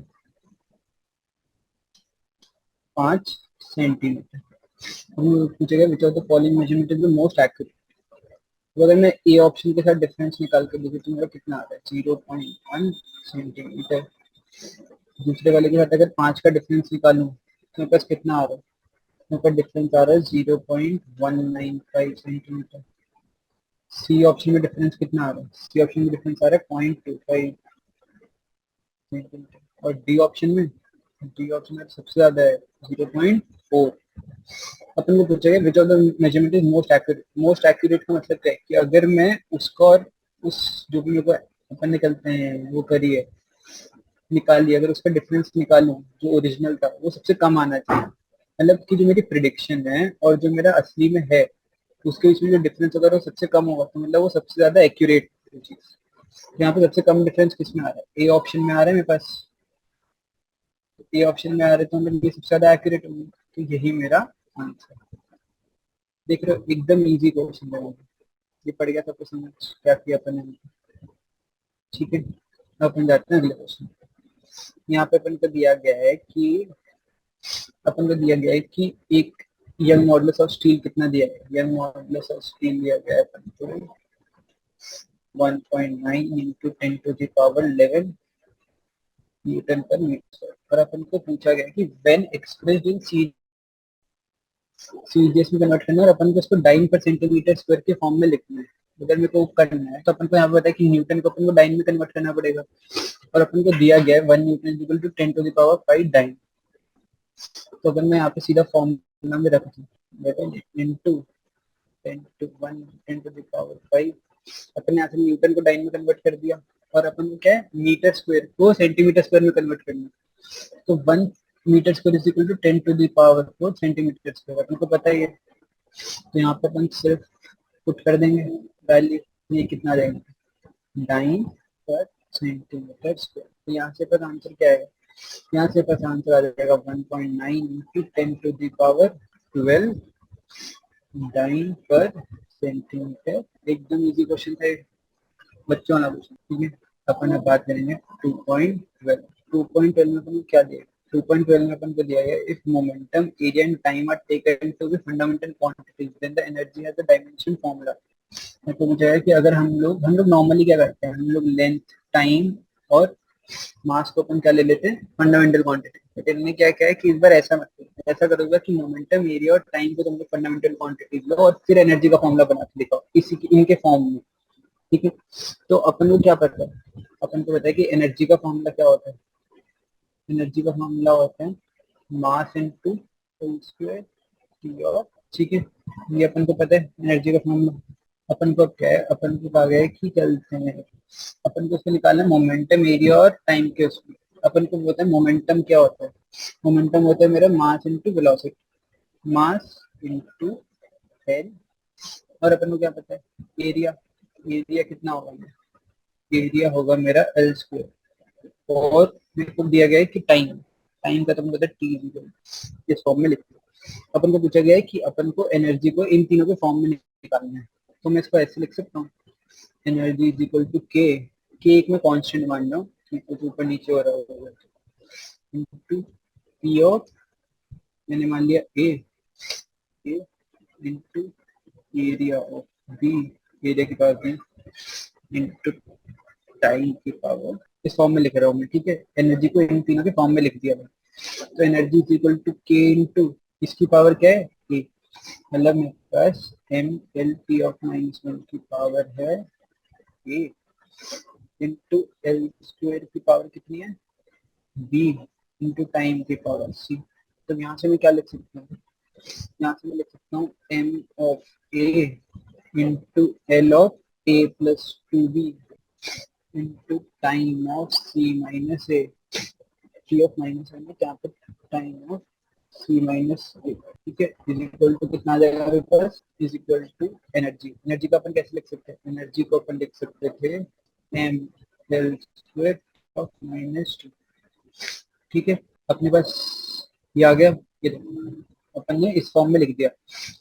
Speaker 1: 5 centimetre. हम पूछेगा which of the following measurement is the most accurate. तो अगर मैं ए ऑप्शन के साथ डिफरेंस निकाल कर देखूँ तो मेरा कितना आ रहा है, 0.1 सेंटीमीटर। दूसरे वाले के साथ अगर 5 का डिफरेंस निकालूं तो मेरे पास कितना आ रहा है, मेरे पास डिफरेंस आ रहा है 0.195 सेंटीमीटर। सी ऑप्शन में डिफरेंस कितना आ रहा है, सी ऑप्शन में डिफरेंस आ रहा है 0.25 सेंटीमीटर। और डी ऑप्शन में, डी ऑप्शन में सबसे ज्यादा है 0.4। अपन को पूछा गया which of the measurement is most accurate. Most accurate का मतलब क्या है कि अगर मैं उसको और उस जो भी मेरे को अपन निकलते हैं वो करिए निकालिए, अगर उसका डिफरेंस निकालूं जो ओरिजिनल था वो सबसे कम आना चाहिए। मतलब कि जो मेरी प्रिडिक्शन है और जो मेरा असली में है उसके बीच में जो डिफरेंस अगर वो सबसे कम होगा तो मतलब वो सबसे ज्यादा एक्यूरेट चीज। यहाँ पे सबसे कम डिफरेंस किस में आ रहा है, ए ऑप्शन में आ रहा है मेरे पास। ए ऑप्शन में आ रहा है तो मतलब ये सबसे ज्यादा एक्यूरेट होंगे, तो यही मेरा आंसर। देख रहे हो, एकदम इजी क्वेश्चन है, ये पड़ गया सबको समझ, क्या किया अपन ने। ठीक है, अब अपन जाते हैं अगले क्वेश्चन। यहाँ पे अपन को दिया गया है कि, अपन को दिया गया है कि एक यंग मॉडुलस ऑफ स्टील कितना दिया है, यंग मॉडुलस ऑफ स्टील दिया गया है अपन को 1.9 इंटू 10⁻11 न्यूटन पर मीटर। और अपन को पूछा गया कि व्हेन एक्सप्रेस्ड इन सीजीएस में कन्वर्ट करना है और अपन को इसको डाइन पर सेंटीमीटर स्क्वायर के फॉर्म में लिखना है। अगर मेरे को करना है तो अपन को यहाँ पे पता है कि न्यूटन को अपन को डाइन में कन्वर्ट करना पड़ेगा, और अपन को दिया गया है 1 newton is equal to 10⁻5 dyne. तो अगर मैं यहाँ पे सीधा फॉर्मूला में रख दूँ, इंटू 10⁻5, अपन यहाँ से न्यूटन को डाइन में कन्वर्ट कर दिया, और अपन को क्या है, मीटर स्क्वायर को सेंटीमीटर स्क्वायर में कन्वर्ट करना। तो 1 metre square is equal to 10⁻4 centimetre square, अपन को पता ही है। तो यहाँ पे अपन सिर्फ पुट कर देंगे वैल्यू, ये कितना आ जाएगा, 9 पर सेंटीमीटर स्क्वायर। तो यहाँ से पर आंसर क्या है, यहाँ से पर आंसर आ जाएगा 1.9 इंटू 10⁻12 डाइन पर सेंटीमीटर। एकदम इजी क्वेश्चन था, बच्चों वाला क्वेश्चन। ठीक है, अपन अब बात करेंगे 2.12। 2.12 में अपन क्या देगा, 2.12 में अपन को दिया गया if momentum area and time are taken to be fundamental quantities then the energy has the dimension formula. तो मुझे है कि अगर हम लोग नॉर्मली क्या करते हैं, हम लोग लेंथ, टाइम और मास को अपन क्या ले लेते हैं, फंडामेंटल क्वांटिटी। बट इनने क्या क्या है कि इस बार ऐसा मत करो, ऐसा करोगे कि मोमेंटम एरिया और टाइम को तुम लोग फंडामेंटल क्वांटिटीज लो और फिर एनर्जी का फॉर्मूला बना के दिखाओ इनके फॉर्म में। ठीक है, तो अपन को क्या पता है, अपन को पता है कि एनर्जी का फॉर्मूला क्या होता है। एनर्जी का फॉर्मूला होता है mass into whole square T of. ठीक है, ये अपन को पता है एनर्जी का फॉर्मूला। अपन को क्या है, अपन को कहा गया है कि चलते हैं, अपन को उससे निकालना है मोमेंटम एरिया और टाइम के उसमें। अपन को बोलते हैं मोमेंटम क्या होता है, मोमेंटम होता है मेरा मास into velocity, mass into L. और अपन को क्या पता है एरिया, एरिया कितना होगा, एरिया होगा मेरा एल स्क्वायर। और मेरे को दिया गया है कि टाइम, टाइम का तुमको पता है टी इस फॉर्म में लिखते हैं। अपन को पूछा गया है कि अपन को एनर्जी को इन तीनों के फॉर्म में निकालना है। तो मैं इसको ऐसे लिख सकता हूँ, एनर्जी इज इक्वल टू के एक में कांस्टेंट मान लो कि कुछ ऊपर नीचे हो रहा होगा, इनटू पी ऑफ, मैंने मान लिया A, into area of B, area की पावर बी, इनटू टाइम की पावर, इस फॉर्म में लिख रहा हूँ मैं। ठीक है, एनर्जी को इन तीनों के फॉर्म में लिख दिया मैं। तो energy is equal to K into इसकी पावर क्या है ए, मतलब मेरे पास M L T of minus one की पावर है ए, इंटू एल स्क्वायर की पावर कितनी है बी, इंटू टाइम की पावर सी। तो यहाँ से मैं क्या लिख सकता हूँ, यहाँ से मैं लिख सकता हूँ M of A into L of A plus two B into time of C minus A, T of minus one क्या पर time of C minus A. ठीक है, इज इक्वल टू कितना आ जाएगा मेरे पास, is equal to energy. Energy को अपन कैसे लिख सकते हैं, एनर्जी को अपन लिख सकते थे M L square of minus two. ठीक है, अपने पास ये आ गया, ये देखो अपन ने इस फॉर्म में लिख दिया।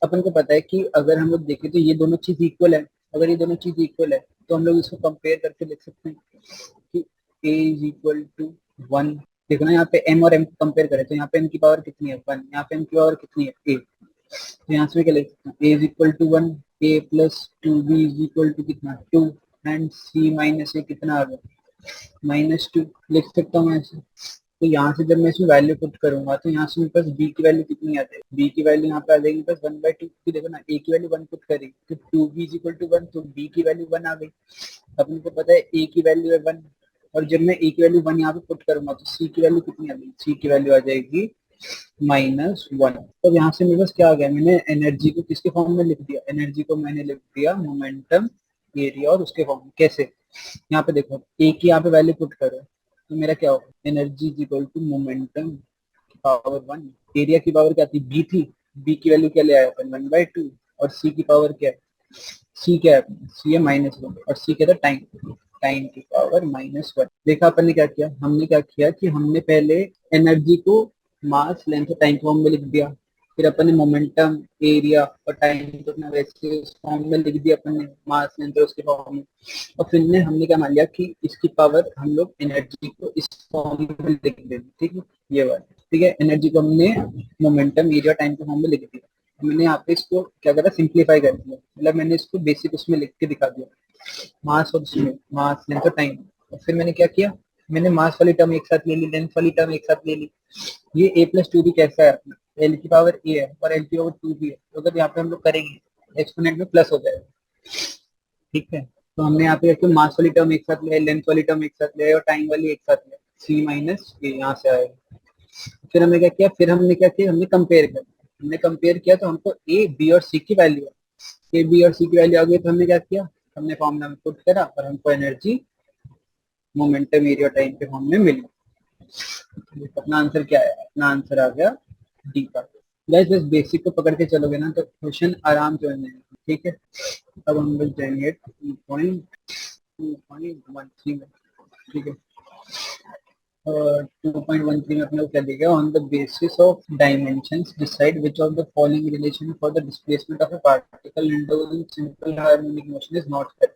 Speaker 1: अपन को पता है कि अगर हम लोग देखें तो ये दोनों चीज इक्वल है, अगर ये दोनों चीज इक्वल है तो हम लोग इसको कंपेयर करके लिख सकते हैं कि a is equal to one. देखो ना, यहाँ पे m और m कंपेयर करें तो यहाँ पे m की पावर कितनी है वन, यहाँ पे m की पावर कितनी है a। तो यहाँ से मैं क्या लिख सकता हूँ, a is equal to one, a plus two B is equal to कितना two, and c minus A कितना आ गया माइनस टू, लिख सकता हूँ मैं ऐसे। तो यहाँ से जब मैं इसमें वैल्यू पुट करूंगा तो यहाँ से मेरे पास b की वैल्यू कितनी आ जाएगी, b की वैल्यू यहाँ पे आ जाएगी बस वन बाई टू, देखो ना a की वैल्यू वन पुट करी तो two B is equal to one, तो b की वैल्यू वन आ गई। अपने को पता है a की वैल्यू है वन, और जब मैं a की वैल्यू वन यहाँ पे पुट करूंगा तो c की वैल्यू कितनी आ गई, c की वैल्यू आ जाएगी माइनस वन। तो यहाँ से मेरे पास क्या आ गया, मैंने एनर्जी को किसके फॉर्म में लिख दिया, एनर्जी को मैंने लिख दिया मोमेंटम एरिया और उसके फॉर्म में। कैसे, यहाँ पे देखो a की यहाँ पे वैल्यू पुट करो तो मेरा क्या होगा, energy is equal to momentum power one, area की पावर क्या थी बी थी, बी की वैल्यू क्या ले आया अपन वन बाई टू, और सी की पावर क्या है, सी क्या है, सी है माइनस वन, और सी क्या था टाइम, टाइम की पावर माइनस वन। देखा अपन ने क्या किया, हमने क्या किया कि हमने पहले एनर्जी को मास लेंथ और टाइम फॉर्म में लिख दिया, फिर अपन ने मोमेंटम एरिया और टाइम को अपना वैसे फॉर्म में लिख दिया अपन ने, मास लेंथ और उसके फॉर्म में। और फिर ने हमने क्या मान लिया कि इसकी पावर हम लोग एनर्जी को इस फॉर्म में लिख देंगे। ठीक है, ये बात ठीक है, एनर्जी को हमने मोमेंटम एरिया टाइम के फॉर्म में लिख दिया। मैंने यहाँ पे इसको क्या करा, सिंप्लीफाई कर दिया, मतलब मैंने इसको बेसिक उसमें लिख के दिखा दिया, मास और उसमें मास लेंथ और टाइम। और फिर मैंने क्या किया, मैंने मास वाली टर्म एक साथ ले ली, लेंथ वाली टर्म एक साथ ले ली। ये a प्लस टू भी कैसा है, एल की पावर a है और एल की पावर टू भी है, तो अगर यहाँ पे हम लोग करेंगे एक्सपोनेंट में प्लस हो जाएगा। ठीक है, तो हमने यहाँ पे रखी मास वाली टर्म एक साथ ले, लेंथ वाली टर्म एक साथ ले और टाइम वाली एक साथ ले, सी माइनस ए यहाँ से आएगा। फिर हमने क्या किया, फिर हमने क्या किया, हमने कंपेयर किया, हमने कंपेयर किया तो हमको ए बी और सी की वैल्यू है, ए बी और सी की वैल्यू आ गई तो हमने क्या किया, हमने फॉर्मूला में पुट करा और हमको एनर्जी मोमेंटम एरिया टाइम के फॉर्म में मिली। अपना आंसर क्या है, अपना आंसर आ गया डी का। गाइस बस बेसिक को पकड़ के चलोगे ना तो क्वेश्चन आराम से बन जाएंगे। ठीक है, अब हम लोग जाएंगे 2.13 में। ठीक है, 2.13 में अपने को क्या देगा, on the basis of dimensions decide which of the following relation for the displacement of a particle in simple harmonic motion is not correct.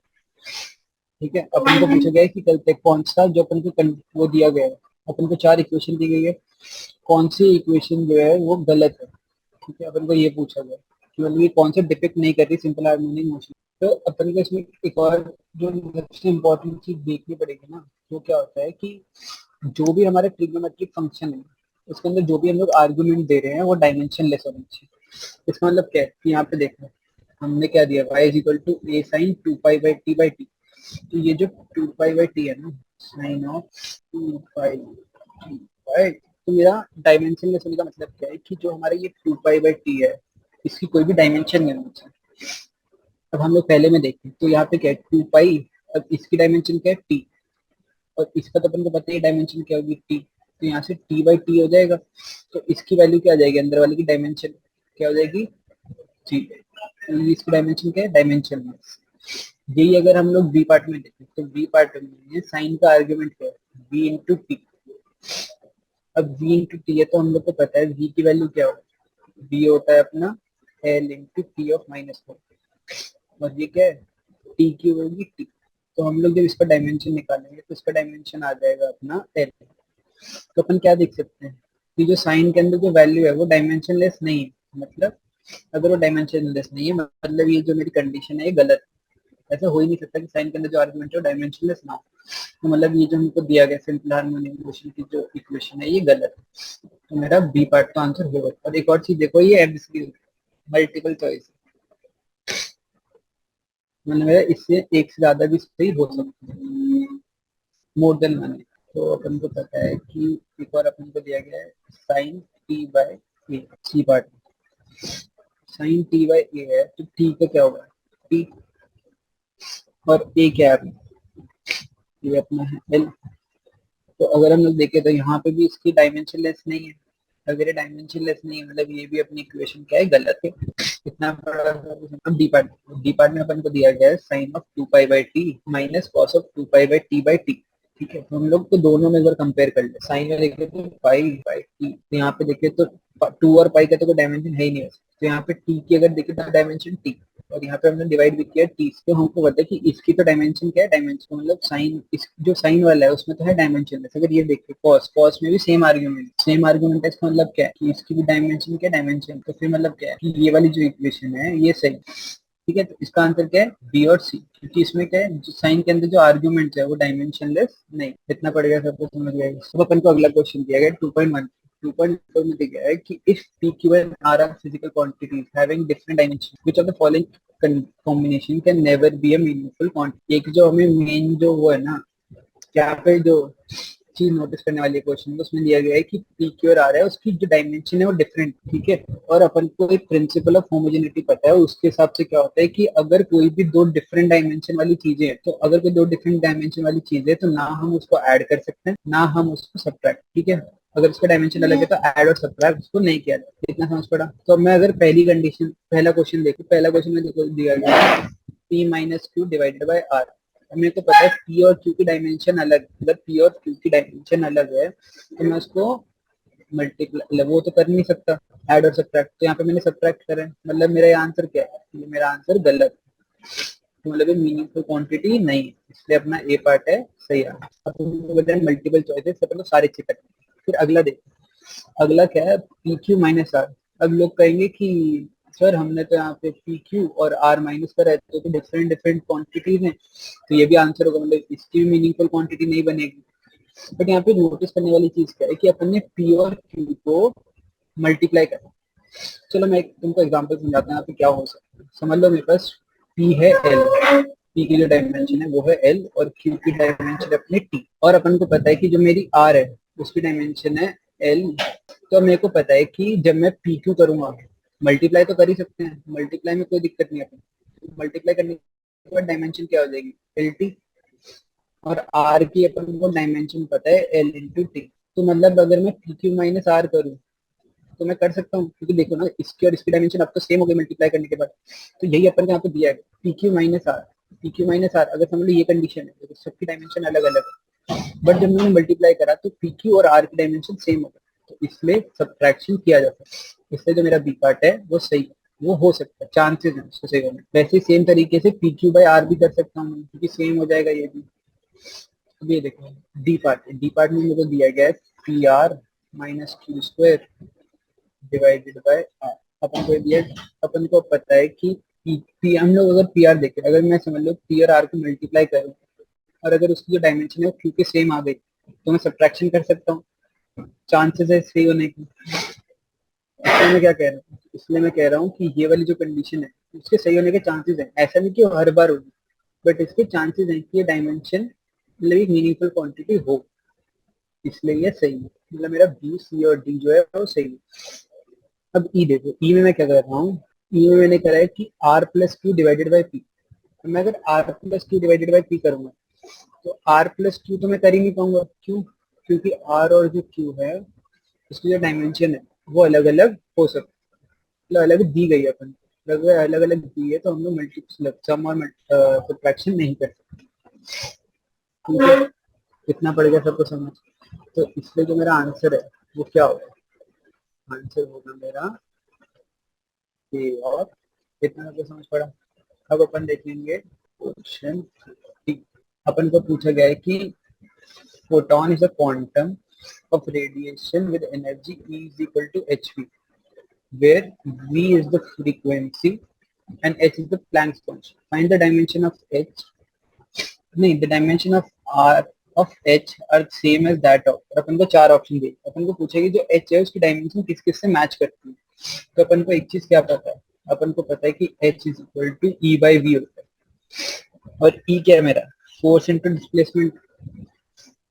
Speaker 1: ठीक है, अपन को पूछा गया है कि कल तक कौन सा जो अपन को वो दिया गया है अपन को 4 इक्वेशन दी गई है, कौन सी इक्वेशन जो है वो गलत है। ठीक है, अपन को ये पूछा गया कि मतलब ये कौन सा डिपिक्ट नहीं कर रही सिंपल हार्मोनिक मोशन। तो अपन को इसमें एक और जो सबसे इम्पोर्टेंट चीज देखनी पड़ेगी ना, वो क्या होता है कि जो भी हमारे ट्रिग्नोमेट्रिक फंक्शन है उसके अंदर जो भी हम लोग आर्गुमेंट दे रहे हैं वो डायमेंशनलेस होना चाहिए। इसका मतलब क्या है कि यहाँ पे देखो हमने क्या दिया, y is equal to a sine 2 pi by t। तो ये जो 2 पाई बाई t है ना, साइन ऑफ 2 पाई, तो मेरा डायमेंशनलेस होने का मतलब क्या है कि जो हमारा ये 2 पाई बाई t है इसकी कोई भी डायमेंशन नहीं होनी चाहिए। अब हम लोग पहले में देखें तो यहाँ पे क्या है 2 पाई, अब इसकी डायमेंशन क्या है t, और इसका तो अपन को पता ही डायमेंशन क्या होगी t, तो यहाँ से t/t हो जाएगा। तो इसकी वैल्यू क्या आ जाएगी, अंदर वाले की डायमेंशन क्या हो जाएगी जी। इसकी डायमेंशन क्या है, डायमेंशन। यही अगर हम लोग बी पार्ट में देखें तो बी पार्ट में साइन का आर्ग्यूमेंट क्या है, v इंटू टी। अब v इंटू टी है तो हम लोग को पता है v की वैल्यू क्या होगी, v होता है अपना l इंटू टी ऑफ -4, और ये क्या है t की होगी t। तो हम लोग जब इसका डायमेंशन निकालेंगे तो इसका डायमेंशन आ जाएगा अपना l। तो अपन क्या देख सकते हैं कि जो साइन के अंदर जो वैल्यू है वो डायमेंशनलेस नहीं है, मतलब अगर वो डायमेंशनलेस नहीं है मतलब ये जो मेरी कंडीशन है ये गलत है। ऐसा हो ही नहीं सकता कि साइन के अंदर जो आर्गुमेंट है वो डायमेंशनलेस ना हो। तो मतलब ये जो हमको दिया गया सिंपल हार्मोनिक मोशन की जो इक्वेशन है ये गलत है। तो मेरा बी पार्ट का आंसर होगा। और एक और चीज देखो, ये एमसीक्यू मल्टीपल चॉइस, मतलब मेरा इससे एक से ज्यादा भी सही हो सकता है, मोर देन वन। तो अपन को पता है कि एक और अपन को दिया गया है sine T by A, C part sine T by A है तो टी का क्या होगा टी, और ए क्या है, ये अपना है एल। तो अगर हम लोग देखें तो यहाँ पे भी इसकी डायमेंशनलेस नहीं है। अगर ये डायमेंशनलेस नहीं है मतलब ये भी अपनी इक्वेशन क्या है गलत है। इतना बड़ा। अब डी पार्ट में अपन को दिया गया है sine of 2 pi by t minus cos of 2 pi by t। ठीक है, तो हम लोग तो दोनों में अगर कंपेयर कर ले, साइन में देखे तो पाई बाई टी, तो यहाँ पे देखे तो 2 और पाई का तो कोई डायमेंशन है ही नहीं। तो यहाँ पे टी की अगर देखे तो डायमेंशन टी, और यहाँ पे हमने डिवाइड भी किया टी से, तो हमको पता है कि इसकी तो डायमेंशन क्या है, डायमेंशन मतलब साइन, इस जो साइन वाला है उसमें तो है डायमेंशन। अगर ये देखिए कॉस, कॉस में भी सेम आर्ग्यूमेंट है। इसका मतलब क्या है कि इसकी भी डायमेंशन क्या डायमेंशन, तो फिर मतलब क्या है कि ये वाली जो इक्वेशन है ये सही। ठीक है, तो इसका आंसर क्या है बी और सी, क्योंकि इसमें क्या है जो साइन के अंदर जो आर्ग्यूमेंट है वो डायमेंशनलेस नहीं। इतना पड़ गया, सबको समझ गया। अब अपन को अगला क्वेश्चन दिया गया 2.1, 2.4 में दिया गया है कि if p q and r are physical quantities having different dimensions which of the following combination can never be a meaningful quantity। एक जो हमें मेन जो वो है ना, यहाँ पे जो चीज नोटिस करने वाली क्वेश्चन है उसमें दिया गया है कि पी क्यू और आर है उसकी जो डायमेंशन है वो डिफरेंट। ठीक है, और अपन को एक प्रिंसिपल ऑफ होमोजेनिटी पता है, उसके हिसाब से क्या होता है कि अगर कोई भी दो डिफरेंट डायमेंशन वाली चीजें हैं, तो अगर कोई दो डिफरेंट डायमेंशन वाली चीज है तो ना हम उसको ऐड कर सकते हैं ना हम उसको सब्ट्रैक्ट। ठीक है, अगर उसका डायमेंशन अलग है तो ऐड और सब्ट्रैक्ट उसको नहीं किया जाता। इतना समझ पड़ा। तो मैं अगर पहली कंडीशन, पहला क्वेश्चन देखो, पहला क्वेश्चन में दिया गया P minus Q divided by R. मेरे को पता है पी और क्यू की डायमेंशन अलग, अगर पी और क्यू की डायमेंशन अलग है तो मैं उसको मल्टीप्लाई वो तो कर नहीं सकता ऐड और सब्ट्रैक्ट। तो यहाँ पे मैंने सब्ट्रैक्ट करा है, मतलब मेरा आंसर क्या है, मेरा आंसर गलत है। तो मतलब मीनिंगफुल क्वांटिटी नहीं है, इसलिए अपना ए पार्ट है सही आंसर। अब मल्टीपल चॉइसेस अपन तो सारे चेक करते हैं। फिर अगला देखो, अगला क्या है पी क्यू माइनस आर। अब लोग कहेंगे कि सर हमने तो यहाँ पे पी क्यू और आर माइनस का रहते तो डिफरेंट डिफरेंट क्वांटिटीज हैं, तो ये भी आंसर होगा, मतलब इसकी भी मीनिंगफुल क्वांटिटी नहीं बनेगी। बट यहाँ पे नोटिस करने वाली चीज क्या है कि अपन ने पी और क्यू को मल्टीप्लाई करा। चलो मैं तुमको एग्जांपल समझाता हूँ यहाँ पे क्या हो सकता है। समझ लो मेरे पास पी है एल, पी की जो डायमेंशन है वो है एल और क्यू की डायमेंशन है अपनी टी, और अपन को पता है कि जो मेरी आर है उसकी डायमेंशन है एल। तो मेरे को पता है कि जब मैं पी क्यू करूंगा, मल्टीप्लाई तो कर ही सकते हैं, मल्टीप्लाई में कोई दिक्कत नहीं है। अपन मल्टीप्लाई करने के बाद डायमेंशन क्या हो जाएगी एल टी, और आर की अपन को डायमेंशन पता है एल इंटू टी। तो मतलब अगर मैं पी क्यू माइनस आर करूँ तो मैं कर सकता हूँ, क्योंकि देखो ना इसकी और इसकी डायमेंशन अब तो सेम हो गई मल्टीप्लाई करने के बाद। तो यही अपन यहाँ पे दिया है P Q minus R, P Q minus R अगर समझ लो ये कंडीशन है तो सबकी डायमेंशन अलग अलग है, बट जब मैंने मल्टीप्लाई करा तो पी क्यू और आर की डायमेंशन सेम हो गई, तो इसलिए सब्ट्रैक्शन किया जाता है। इसलिए जो मेरा बी पार्ट है वो सही है, वो हो सकता है, चांसेस है उसको सही होने। वैसे सेम तरीके से पी क्यू बाई आर भी कर सकता हूँ क्योंकि सेम हो जाएगा ये भी। अब ये देखो, डी पार्ट में मेरे को दिया गया है P R minus Q square divided by R. अपन को दिया, अपन को पता है कि पी हम लोग अगर पी आर देखें, अगर मैं समझ लो पी और आर को मल्टीप्लाई करूँ और अगर उसकी जो डायमेंशन है वो क्यू के सेम आ गई तो मैं सब्ट्रैक्शन कर सकता हूँ, चांसेस है सही होने की। इसलिए मैं क्या कह रहा हूँ, इसलिए मैं कह रहा हूँ कि ये वाली जो कंडीशन है उसके सही होने के चांसेस है, ऐसा नहीं कि वो हर बार होगी, बट इसके चांसेस हैं कि ये डायमेंशन मतलब एक मीनिंगफुल क्वांटिटी हो, इसलिए ये सही है। मतलब मेरा बी सी और डी जो है वो सही है। अब ई देखो, ई में मैं क्या कर रहा हूँ, ई में मैंने करा है कि R plus Q divided by P. मैं अगर R plus Q divided by P करूंगा तो आर प्लस क्यू तो मैं कर ही नहीं पाऊंगा, क्यों? क्योंकि आर और जो क्यू है उसकी जो डायमेंशन है वो अलग अलग हो सकती है, मतलब अलग दी गई है अपन, अगर अलग अलग दी है तो हम लोग मल्टीप्ल सम और सब्ट्रैक्शन नहीं कर सकते। ठीक है, कितना पड़ गया सबको समझ? तो इसलिए जो मेरा आंसर है वो क्या होगा, आंसर होगा मेरा ए और, कितना सबको समझ पड़ा? अब अपन देखेंगे क्वेश्चन डी। अपन को पूछा गया है कि photon is a quantum of radiation with energy E is equal to hv, where v is the frequency and h is the Planck's constant. Find the dimension of h, नहीं, the dimension of r of h are same as that of, और अपन को चार option दिए, अपन को पूछेगी जो h है उसकी dimension किस किस से मैच करती है। तो अपन को एक चीज क्या पता है, अपन को पता है कि h is equal to E by V होता है, और e क्या है मेरा, force into displacement.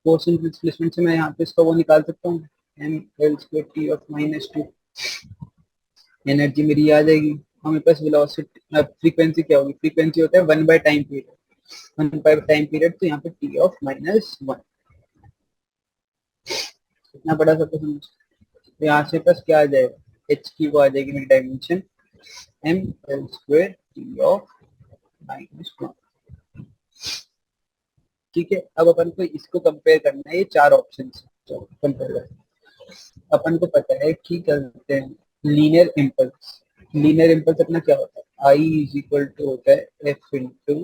Speaker 1: Force into displacement से मैं यहाँ पे इसका वो निकाल सकता हूँ, M L square T of minus two. Energy मेरी आ जाएगी, हमें पास वेलोसिटी फ्रीक्वेंसी क्या होगी, फ्रीक्वेंसी होता है one by time period, one by time period, तो यहाँ पे टी ऑफ माइनस वन। इतना बड़ा सबको समझ, तो यहाँ से पास क्या आ जाएगा, एच की वो आ जाएगी मेरी dimension M L square T of minus one. ठीक है, अब अपन को इसको कंपेयर करना है, ये चार ऑप्शन कंपेयर करना है। अपन को पता है कि करते हैं लीनियर इम्पल्स। लीनियर इम्पल्स अपना क्या होता है, आई इज इक्वल टू होता है एफ इंटू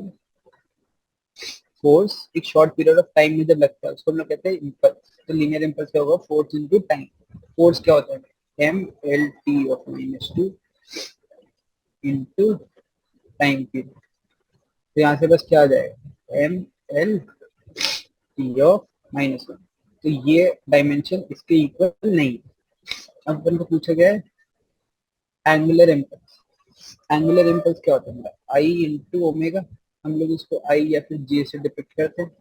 Speaker 1: फोर्स, एक शॉर्ट पीरियड ऑफ टाइम में जब लगता है उसको हम लोग कहते हैं इम्पल्स। तो लीनियर इम्पल्स क्या होगा, फोर्स इंटू टाइम। फोर्स क्या होता है, M L T of minus two into time period. तो यहाँ से बस क्या आ जाएगा, M L T of minus one. तो ये डायमेंशन इसके इक्वल नहीं है। अब अपन को पूछा गया है एंगुलर इम्पल्स। एंगुलर इम्पल्स क्या होता है, आई इंटू ओमेगा, हम लोग इसको आई या फिर जे से डिपिक्ट करते हैं।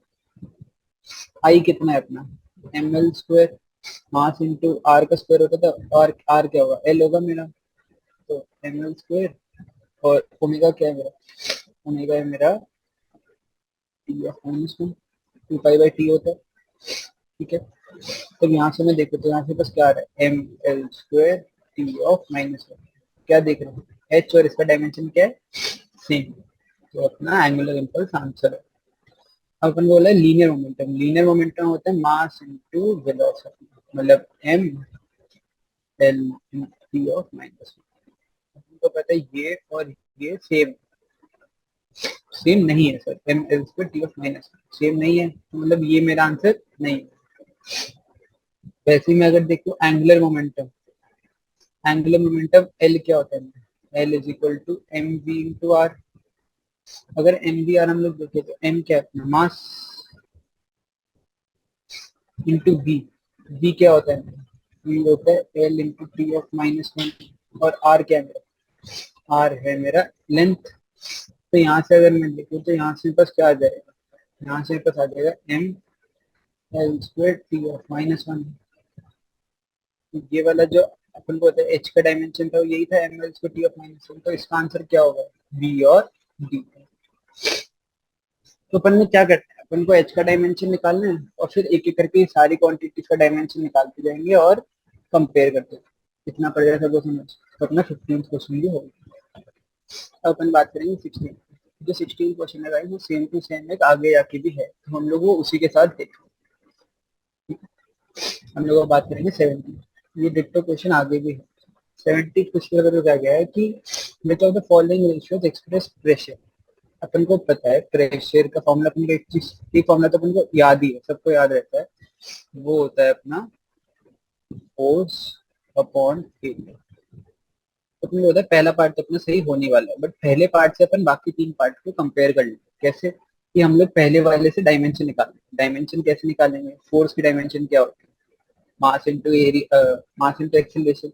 Speaker 1: आई कितना है अपना, M L square, mass into R का स्क्वायर होता था, और आर क्या होगा, एल होगा मेरा, तो एम एल स्क्वायर, और ओमेगा क्या है मेरा, ओमेगा है मेरा T of minus one, two pi by T होता है। ठीक है, तो यहाँ से मैं देखो तो यहाँ से बस क्या आ रहा है, M L square T of minus one. क्या देख रहे हो, एच और इसका डायमेंशन क्या है, सेम। तो अपना एंगुलर इम्पल्स आंसर है। अब अपन बोला है लीनियर मोमेंटम। लीनियर मोमेंटम होता है मास इनटू वेलोसिटी, मतलब M L T of minus one. आपको पता है ये और ये सेम, सेम नहीं है sir, M L square T of minus same नहीं है, तो मतलब ये मेरा आंसर नहीं है। वैसे ही मैं अगर देखूं angular momentum, angular momentum L क्या होता है, L is equal to M V into R. अगर एम वी आर हम लोग देखें तो एम क्या है, मास इंटू वी। वी क्या होता है, वी होता है L into T of minus one, और आर क्या है, आर है मेरा लेंथ। तो यहाँ से अगर मैं देखूँ तो यहाँ से बस क्या आ जाएगा, यहाँ से बस आ जाएगा M L square T of minus one. ये वाला जो अपन को होता है एच का डायमेंशन था वो यही था, M L square T of minus one. तो इसका आंसर क्या होगा, बी और डी। तो अपन में क्या करते हैं, अपन को एच का डायमेंशन निकालना है और फिर एक एक करके सारी क्वांटिटीज का डायमेंशन निकालते जाएंगे और कंपेयर करते हैं, कितना पड़ जाएगा सबको समझ। तो अपना 15th क्वेश्चन भी होगा। अब अपन बात करेंगे 16। जो 16 क्वेश्चन है वो सेम टू सेम है, आगे जाके भी है, तो हम लोग वो उसी के साथ देखेंगे। हम लोग बात करेंगे 17, ये डिक्टो क्वेश्चन आगे भी है। 17 क्वेश्चन अगर क्या गया है कि which of the following ratios express pressure. अपन को पता है प्रेशर का फॉर्मूला, अपन को एक चीज, एक फॉर्मूला तो अपन को याद ही है, सबको याद रहता है, वो होता है अपना फोर्स अपॉन एरिया। तो अपन को होता है पहला पार्ट तो अपना सही होने वाला है, बट पहले पार्ट से अपन बाकी तीन पार्ट को कंपेयर कर लेंगे। कैसे? कि हम लोग पहले वाले से डायमेंशन निकालेंगे। डायमेंशन कैसे निकालेंगे? फोर्स की डायमेंशन क्या होती है? Mass into area, mass into acceleration,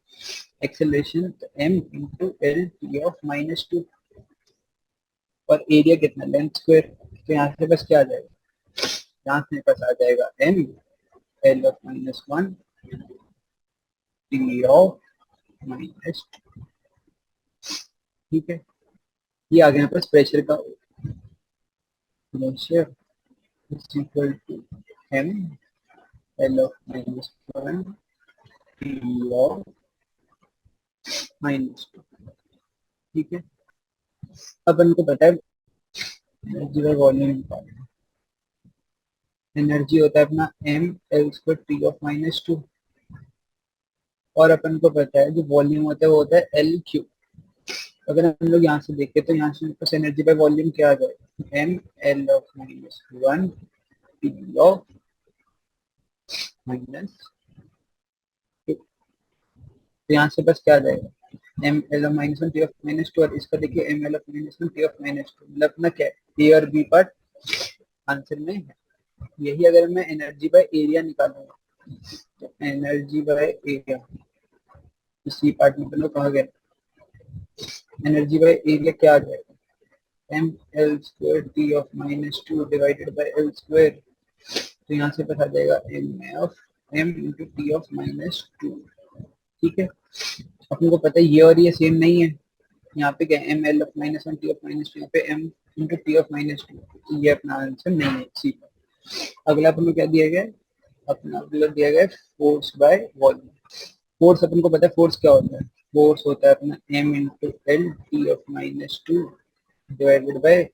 Speaker 1: acceleration M into L T of -2, और एरिया कितना? Length square. तो यहाँ से बस क्या आ जाएगा? यहाँ से बस आ जाएगा M L of -1 T of minus, ठीक है। ये आ गया पास प्रेशर का, pressure is equal to M L of -1 T of -2, ठीक है। अपन को पता है एनर्जी बाय वॉल्यूम निकालना। एनर्जी होता है अपना M L square T of -2, और अपन को पता है जो वॉल्यूम होता है वो होता है एल क्यू। अगर हम लोग यहाँ से देखें तो यहाँ से मेरे पास एनर्जी बाय वॉल्यूम क्या आ जाएगा? M L of -1 T of -2। तो यहाँ से बस क्या आ जाएगा? M L of -1 T of -2, और इसका देखिए M L of -1 T of -2, मतलब अपना क्या है? ए और बी पार्ट आंसर में है। यही अगर मैं एनर्जी बाय एरिया निकालूंगा, तो एनर्जी बाय एरिया इसी पार्ट में अपन को कहा गया, एनर्जी बाय एरिया क्या आ जाएगा? M L square T of -2 divided by L square. तो यहाँ से पता जाएगा एम इंटू टी ऑफ -2, ठीक है। अपन को पता है ये और ये सेम नहीं है। यहाँ पे क्या M L of -1 T of -2, यहाँ पे एम इंटू टी ऑफ -2, तो ये अपना आंसर नहीं है सी पर। अगला अपन को क्या दिया गया है? अपना अगला दिया गया है फोर्स बाय वॉल्यूम। फोर्स अपन को पता है फोर्स क्या होता है? फोर्स होता है अपना M into L T of -2 divided by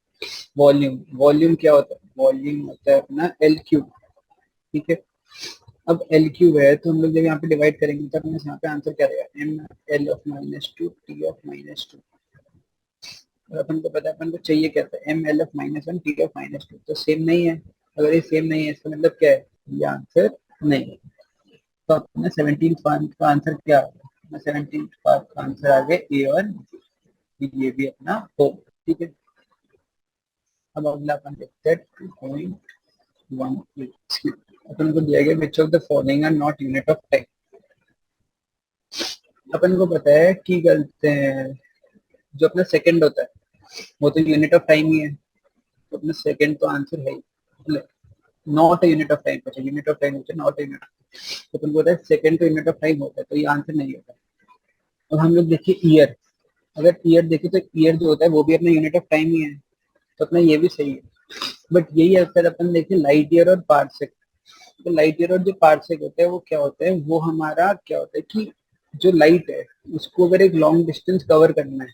Speaker 1: volume. Volume क्या होता है? वॉल्यूम होता है अपना एल क्यूब, ठीक है। अब एल क्यूब है तो हम लोग जब यहाँ पे डिवाइड करेंगे तो अपने यहाँ पे आंसर क्या रहेगा? M L of -2 T of -2, और अपन को पता है अपन को चाहिए क्या था? M L of -1 T of -2, तो सेम नहीं है। अगर ये सेम नहीं है इसका मतलब क्या है? ये आंसर नहीं है। तो अपना 17 पार्ट का आंसर क्या होगा? 17 पार्ट का आंसर आ गया ए और बी, ये भी अपना हो, ठीक है। अब अगला अपन देखते हैं 2.1, अपन को दिया गया which of the following are not unit of time. अपन को पता है कि करते हैं जो अपना सेकंड होता है वो तो यूनिट ऑफ टाइम ही है, तो अपना सेकंड तो आंसर है ही, नॉट यूनिट ऑफ टाइम। अच्छा यूनिट ऑफ टाइम होता है, नॉट यूनिट, तो अपन को पता है सेकंड तो यूनिट ऑफ टाइम होता है, तो ये आंसर नहीं होता। अब हम लोग देखिए ईयर, अगर ईयर देखें तो ईयर जो होता है वो भी अपना यूनिट ऑफ टाइम ही है, तो अपना ये भी सही है। बट यही अक्सर अपन देखें लाइट ईयर और पार्सेक, तो लाइट ईयर और जो पार्सेक होते हैं वो क्या होते हैं? वो हमारा क्या होता है कि जो लाइट है उसको अगर एक लॉन्ग डिस्टेंस कवर करना है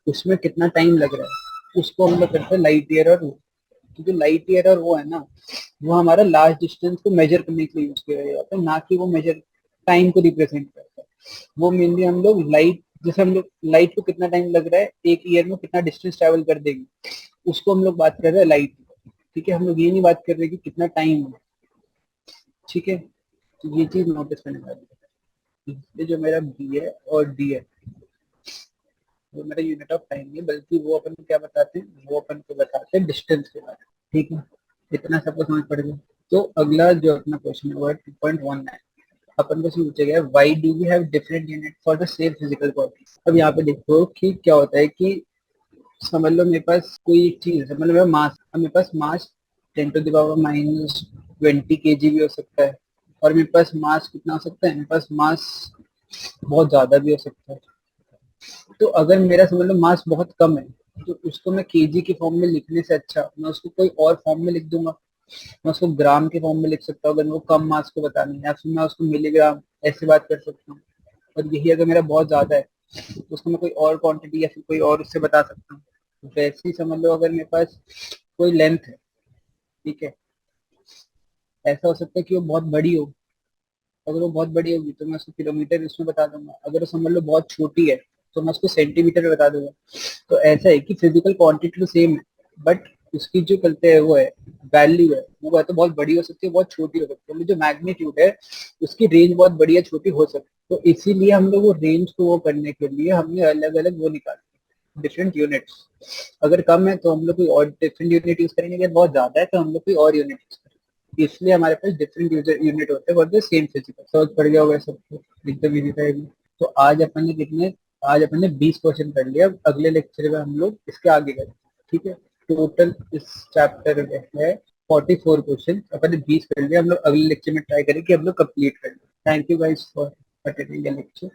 Speaker 1: उसमें कितना टाइम लग रहा है, उसको हम लोग करते हैं लाइट ईयर। और क्योंकि लाइट ईयर और वो है ना, वो हमारा लार्ज डिस्टेंस को मेजर करने के लिए यूज किया जाता है, ना कि वो मेजर टाइम को रिप्रेजेंट करता है। वो मेनली हम लोग लाइट, जैसे हम लोग लाइट को कितना टाइम लग रहा है, एक ईयर में कितना डिस्टेंस ट्रेवल कर देगी, उसको हम लोग बात कर रहे हैं लाइट, ठीक है। हम लोग ये नहीं बात कर रहे कि कितना टाइम है, ठीक है। तो ये चीज नोटिस करने वाली है। ये जो मेरा बी है और डी है वो मेरा यूनिट ऑफ टाइम है, बल्कि वो अपन को क्या बताते हैं? वो अपन को बताते हैं डिस्टेंस के बारे में, ठीक है। इतना सबको समझ पड़ गया। तो अगला जो अपना क्वेश्चन है वो है 2.19। अपन को पूछा गया why do we have different unit for the same physical quantity. अब यहाँ पे देखो कि क्या होता है कि समझ लो मेरे पास कोई एक चीज है, मतलब मेरा मास, अब मेरे पास मास 10⁻⁻20 kg भी हो सकता है, और मेरे पास मास कितना हो सकता है? मेरे पास मास बहुत ज्यादा भी हो सकता है। तो अगर मेरा समझ लो मास बहुत कम है तो उसको मैं केजी के फॉर्म में लिखने से अच्छा मैं उसको कोई और फॉर्म में लिख दूंगा। मैं उसको ग्राम के फॉर्म में लिख सकता हूँ अगर वो कम मास को बताना है, या फिर मैं उसको मिलीग्राम ऐसे बात कर सकता हूँ। और यही अगर मेरा बहुत ज्यादा है तो उसको मैं कोई और क्वांटिटी या फिर कोई और उससे बता सकता हूँ। तो वैसे ही समझ लो अगर मेरे पास कोई लेंथ है, ठीक है, ऐसा हो सकता है कि वो बहुत बड़ी हो। अगर वो बहुत बड़ी होगी तो मैं उसको किलोमीटर इसमें बता दूंगा, अगर वो समझ लो बहुत छोटी है तो मैं उसको सेंटीमीटर में बता दूंगा। तो ऐसा है कि फिजिकल क्वांटिटी तो सेम है, बट उसकी जो कहते हैं वो है वैल्यू है, वो तो बहुत बड़ी हो सकती है, बहुत छोटी हो सकती है, जो मैग्नीट्यूड है उसकी रेंज बहुत बड़ी या छोटी हो सकती है। तो इसीलिए हम लोग वो रेंज को वो करने के लिए हमने अलग अलग वो निकाले, डिफरेंट यूनिट्स। अगर कम है तो हम लोग कोई और डिफरेंट यूनिट यूज करेंगे, अगर बहुत ज्यादा है तो हम लोग कोई और यूनिट यूज करेंगे। इसलिए हमारे पास डिफरेंट यूजर यूनिट होते हैं फॉर द सेम फिजिकल। समझ पड़ गया होगा सबको, एकदम इजी था ये भी। तो आज अपन ने 20 क्वेश्चन कर लिया। अगले लेक्चर में हम लोग इसके आगे करेंगे, ठीक है। टोटल इस चैप्टर में है 44 क्वेश्चन, अपन ने 20 कर लिया। हम लोग अगले लेक्चर में ट्राई करें कि हम लोग कंप्लीट कर लें। Thank you guys for attending the lecture.